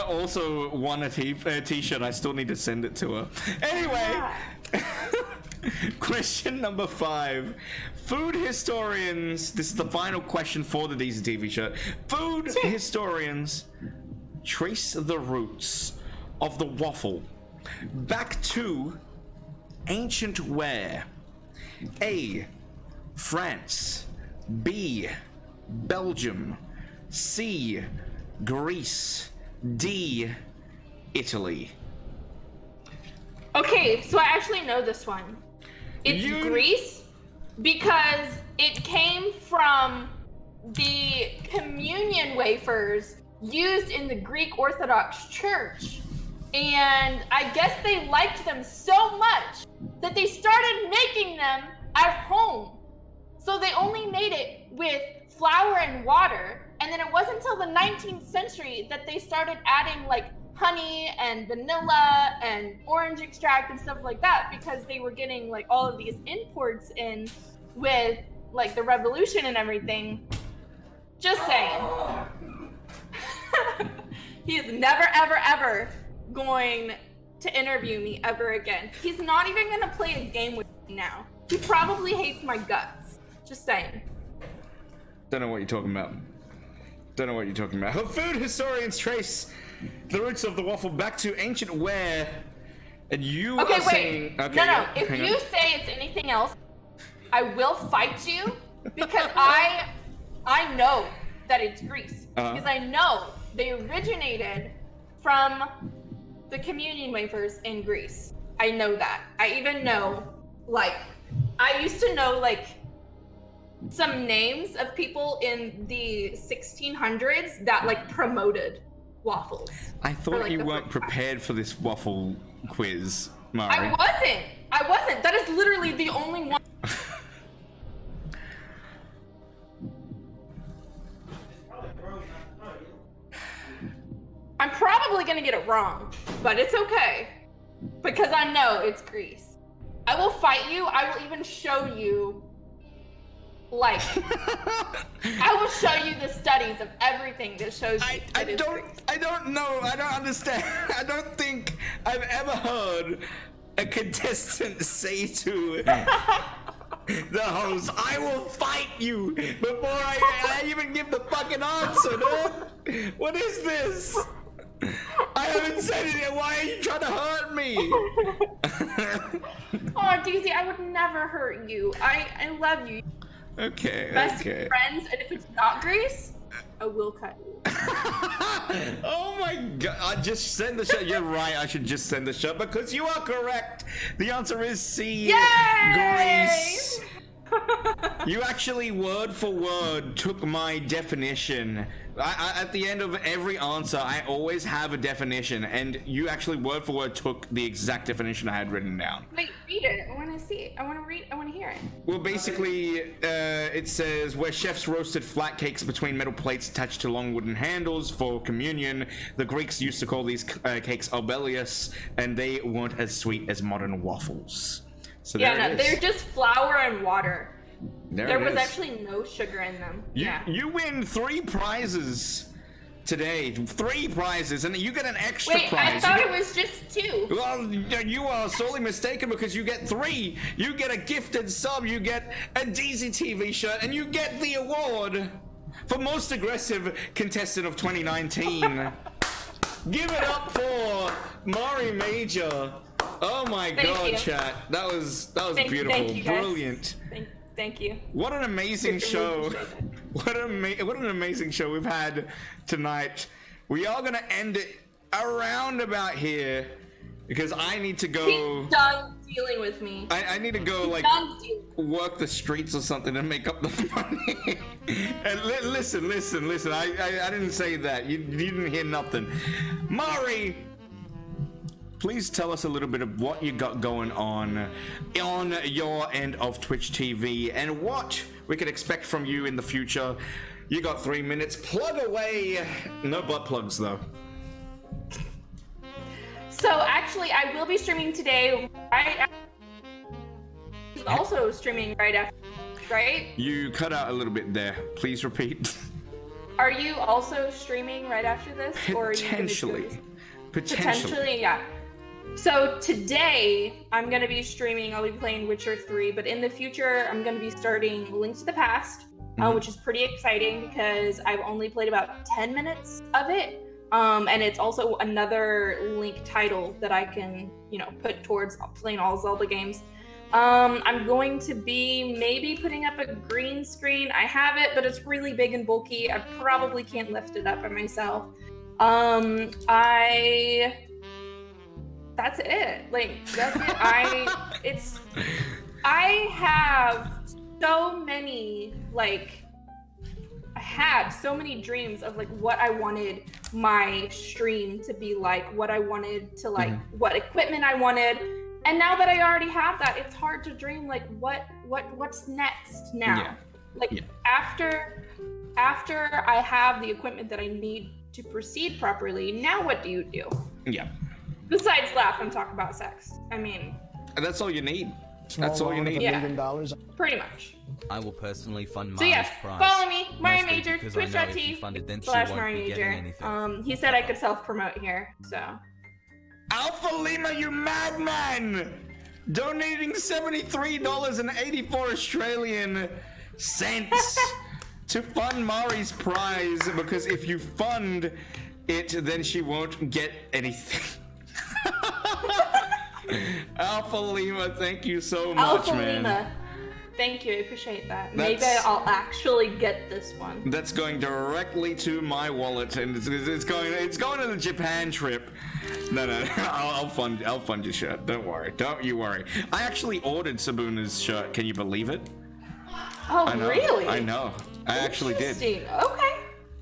also won a t-shirt. I still need to send it to her. Anyway, question number 5. Food historians. This is the final question for the DeeZie TV show. Food historians trace the roots of the waffle back to ancient where? A. France. B. Belgium. C. Greece. D. Italy. Okay, so I actually know this one. It's Greece because it came from the communion wafers used in the Greek Orthodox Church. And I guess they liked them so much that they started making them at home. So they only made it with flour and water. And then it wasn't until the 19th century that they started adding like honey and vanilla and orange extract and stuff like that, because they were getting like all of these imports in with like the revolution and everything. Just saying. He is never, ever, ever going to interview me ever again. He's not even gonna play a game with me now. He probably hates my guts. Just saying. Don't know what you're talking about. Don't know what you're talking about. Food historians trace the roots of the waffle back to ancient ware, and you are saying... Okay, no. If you say it's anything else, I will fight you because I know that it's Greece. Because I know they originated from the communion wafers in Greece. I know that. I even know, like, I used to know, like, some names of people in the 1600s that, like, promoted waffles. I thought you weren't prepared for this waffle quiz, Mari. I wasn't. That is literally the only one. I'm probably gonna get it wrong, but it's okay. Because I know it's Greece. I will fight you. I will even show you, like, I will show you the studies of everything that shows you I don't know. I don't understand. I don't think I've ever heard a contestant say to the host, I will fight you before I even give the fucking answer, dude. What is this? I haven't said it yet. Why are you trying to hurt me? Oh, DeeZie, I would never hurt you. I love you. Okay. Best friends, and if it's not Greece, I will cut you. Oh my god. I just send the shot. You're right. I should just send the shot because you are correct. The answer is C. Yay! Greece. You actually word for word took my definition. At the end of every answer, I always have a definition, and you actually word for word took the exact definition I had written down. Wait, read it. I want to see it. I want to hear it. Well, basically, it says, where chefs roasted flat cakes between metal plates attached to long wooden handles for communion, the Greeks used to call these cakes obelius, and they weren't as sweet as modern waffles. So they're just flour and water. There was is. actually no sugar in them. You win 3 prizes today. 3 prizes, and you get an extra prize. Wait, I thought it was just 2. Well, you are sorely mistaken because you get 3. You get a gifted sub, you get a DeeZie TV shirt, and you get the award for most aggressive contestant of 2019. Give it up for MariMajor. Oh my god, chat. That was beautiful. Thank you, guys. Brilliant. Thank you. What an amazing show. What an amazing show we've had tonight. We are going to end it around about here. Because I need to go. He's done dealing with me. I need to go like work the streets or something and make up the money. And listen. I didn't say that. You didn't hear nothing. Mari, please tell us a little bit of what you got going on your end of Twitch TV and what we can expect from you in the future. You got 3 minutes. Plug away. No butt plugs though. So actually, I will be streaming today. Also streaming right after, right? You cut out a little bit there. Please repeat. Are you also streaming right after this, or are you Potentially, yeah. So today I'm gonna be streaming. I'll be playing Witcher 3, but in the future I'm gonna be starting Link to the Past, which is pretty exciting because I've only played about 10 minutes of it. And it's also another Link title that I can, put towards playing all Zelda games. I'm going to be maybe putting up a green screen. I have it, but it's really big and bulky. I probably can't lift it up by myself. That's it. That's it. I have so many, I had so many dreams of what I wanted my stream to be like, what I wanted to what equipment I wanted. And now that I already have that, it's hard to dream what's next now. After I have the equipment that I need to proceed properly, now what do you do? Yeah. Besides laugh and talk about sex. I mean, that's all you need. That's all you need. Yeah. Pretty much. I will personally fund So yes, prize. follow me, Mostly MariMajor, because I know if you fund it, then she won't be getting twitch.tv/MariMajor. anything. He said I could self-promote here, so. Alpha Lima, you madman! Donating $73.84 Australian cents to fund Mari's prize, because if you fund it, then she won't get anything. Alpha Lima, thank you so much, Alpha man. Lima. Thank you, I appreciate that. Maybe I'll actually get this one. That's going directly to my wallet, and it's going to the Japan trip. No, I'll fund your shirt. Don't worry, don't you worry. I actually ordered Sabuna's shirt. Can you believe it? Oh, really? I know. I actually did. Okay.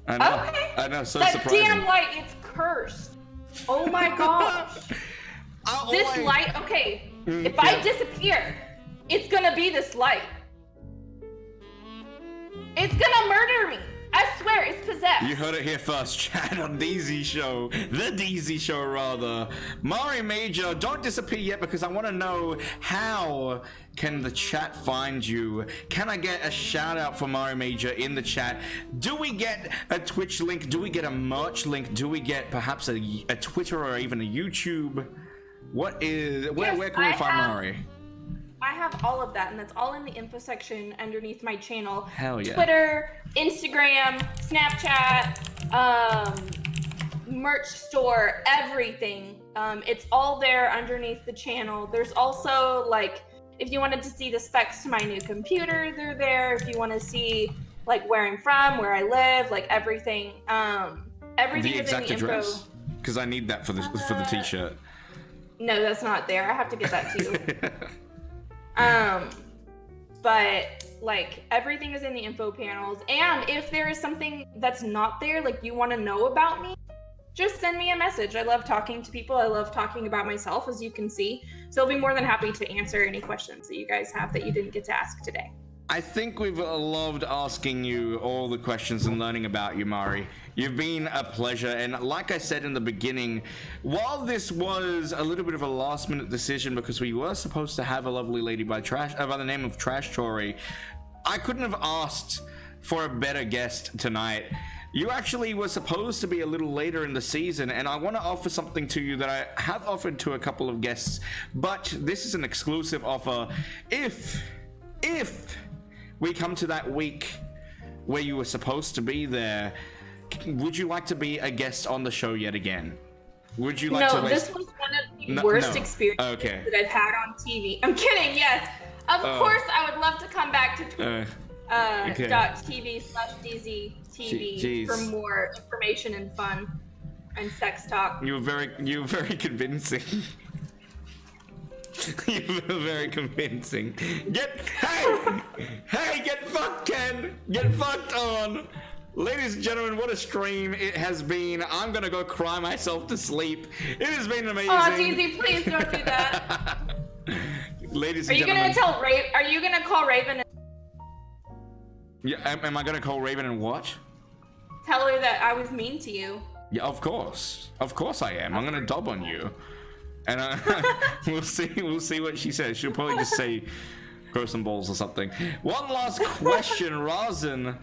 I know. Okay. I know. So that surprising. damn light, it's cursed. Oh my gosh. This light. Okay. If I disappear, it's gonna be this light. It's gonna murder me. I swear, it's possessed. You heard it here first, chat on DeeZie Show. The DeeZie Show, rather. MariMajor, don't disappear yet because I want to know how can the chat find you? Can I get a shout out for MariMajor in the chat? Do we get a Twitch link? Do we get a merch link? Do we get perhaps a Twitter or even a YouTube? Where can we find Mari? I have all of that, and that's all in the info section underneath my channel. Hell yeah. Twitter, Instagram, Snapchat, merch store, everything. It's all there underneath the channel. There's also, if you wanted to see the specs to my new computer, they're there. If you want to see, where I'm from, where I live, everything. Everything is in the info. Because I need that for the t-shirt. No, that's not there. I have to get that too. But everything is in the info panels, and if there is something that's not there, you want to know about me, just send me a message. I love talking to people. I love talking about myself, as you can see. So I'll be more than happy to answer any questions that you guys have that you didn't get to ask today. I think we've loved asking you all the questions and learning about you, Mari. You've been a pleasure, and like I said in the beginning, while this was a little bit of a last-minute decision because we were supposed to have a lovely lady by the name of Trash Tori, I couldn't have asked for a better guest tonight. You actually were supposed to be a little later in the season, and I want to offer something to you that I have offered to a couple of guests, but this is an exclusive offer. If we come to that week where you were supposed to be there, would you like to be a guest on the show yet again? Would you like to? No, this was one of the worst experiences that I've had on TV. I'm kidding. Yes, of course I would love to come back to twitch.tv/DeeZie TV for more information and fun and sex talk. You were very convincing. You feel very convincing. Hey, get fucked, Ken. Get fucked on. Ladies and gentlemen, what a stream it has been. I'm gonna go cry myself to sleep. It has been amazing. Oh, DeeZie, please don't do that. Ladies and gentlemen. Are you gonna call Raven? Yeah, am I gonna call Raven and what? Tell her that I was mean to you. Yeah, of course. Of course I am. I'm gonna dob on you. And we'll see what she says. She'll probably just say grow some balls or something. One last question, Razin.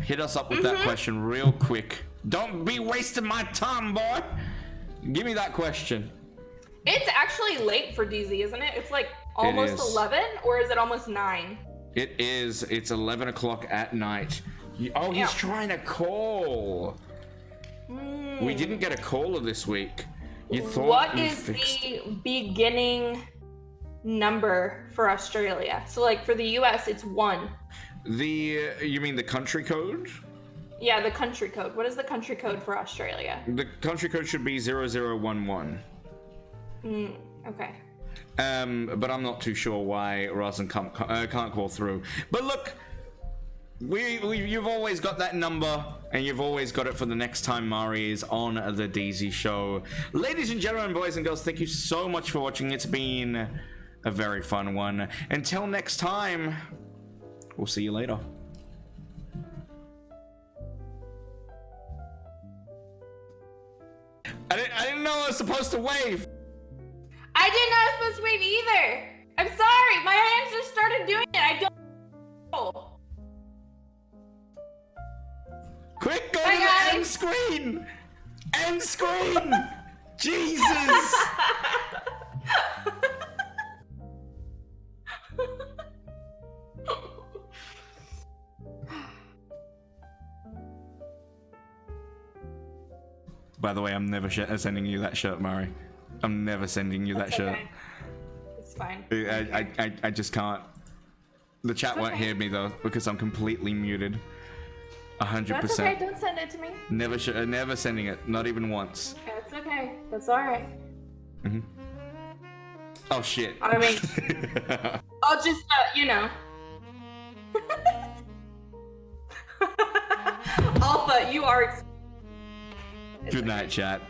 Hit us up with that question real quick. Don't be wasting my time, boy. Give me that question. It's actually late for DeeZie, isn't it? It's like almost 11, or is it almost 9? It is. It's 11 o'clock at night. Oh, he's trying to call. We didn't get a caller this week. You thought what is the beginning number for Australia? So like for the US, it's 1. You mean the country code? Yeah, the country code. What is the country code for Australia? The country code should be 0011. Okay. But I'm not too sure why Razin can't call through. But look, you've always got that number, and you've always got it for the next time Mari is on the DeeZie Show. Ladies and gentlemen, boys and girls, thank you so much for watching. It's been a very fun one. Until next time, we'll see you later. I didn't know I was supposed to wave. I didn't know I was supposed to wave either. I'm sorry. My hands just started doing it. I don't know. Quick, go to the end screen! End screen! Jesus! By the way, I'm never sending you that shirt, Mari. I'm never sending you that shirt. It's fine. I just can't. The chat won't hear me though, because I'm completely muted. 100%. That's okay, don't send it to me. Never sending it, not even once. That's okay, that's alright. Oh shit. I mean, I'll just, you know. Alpha, you are... Good night, chat.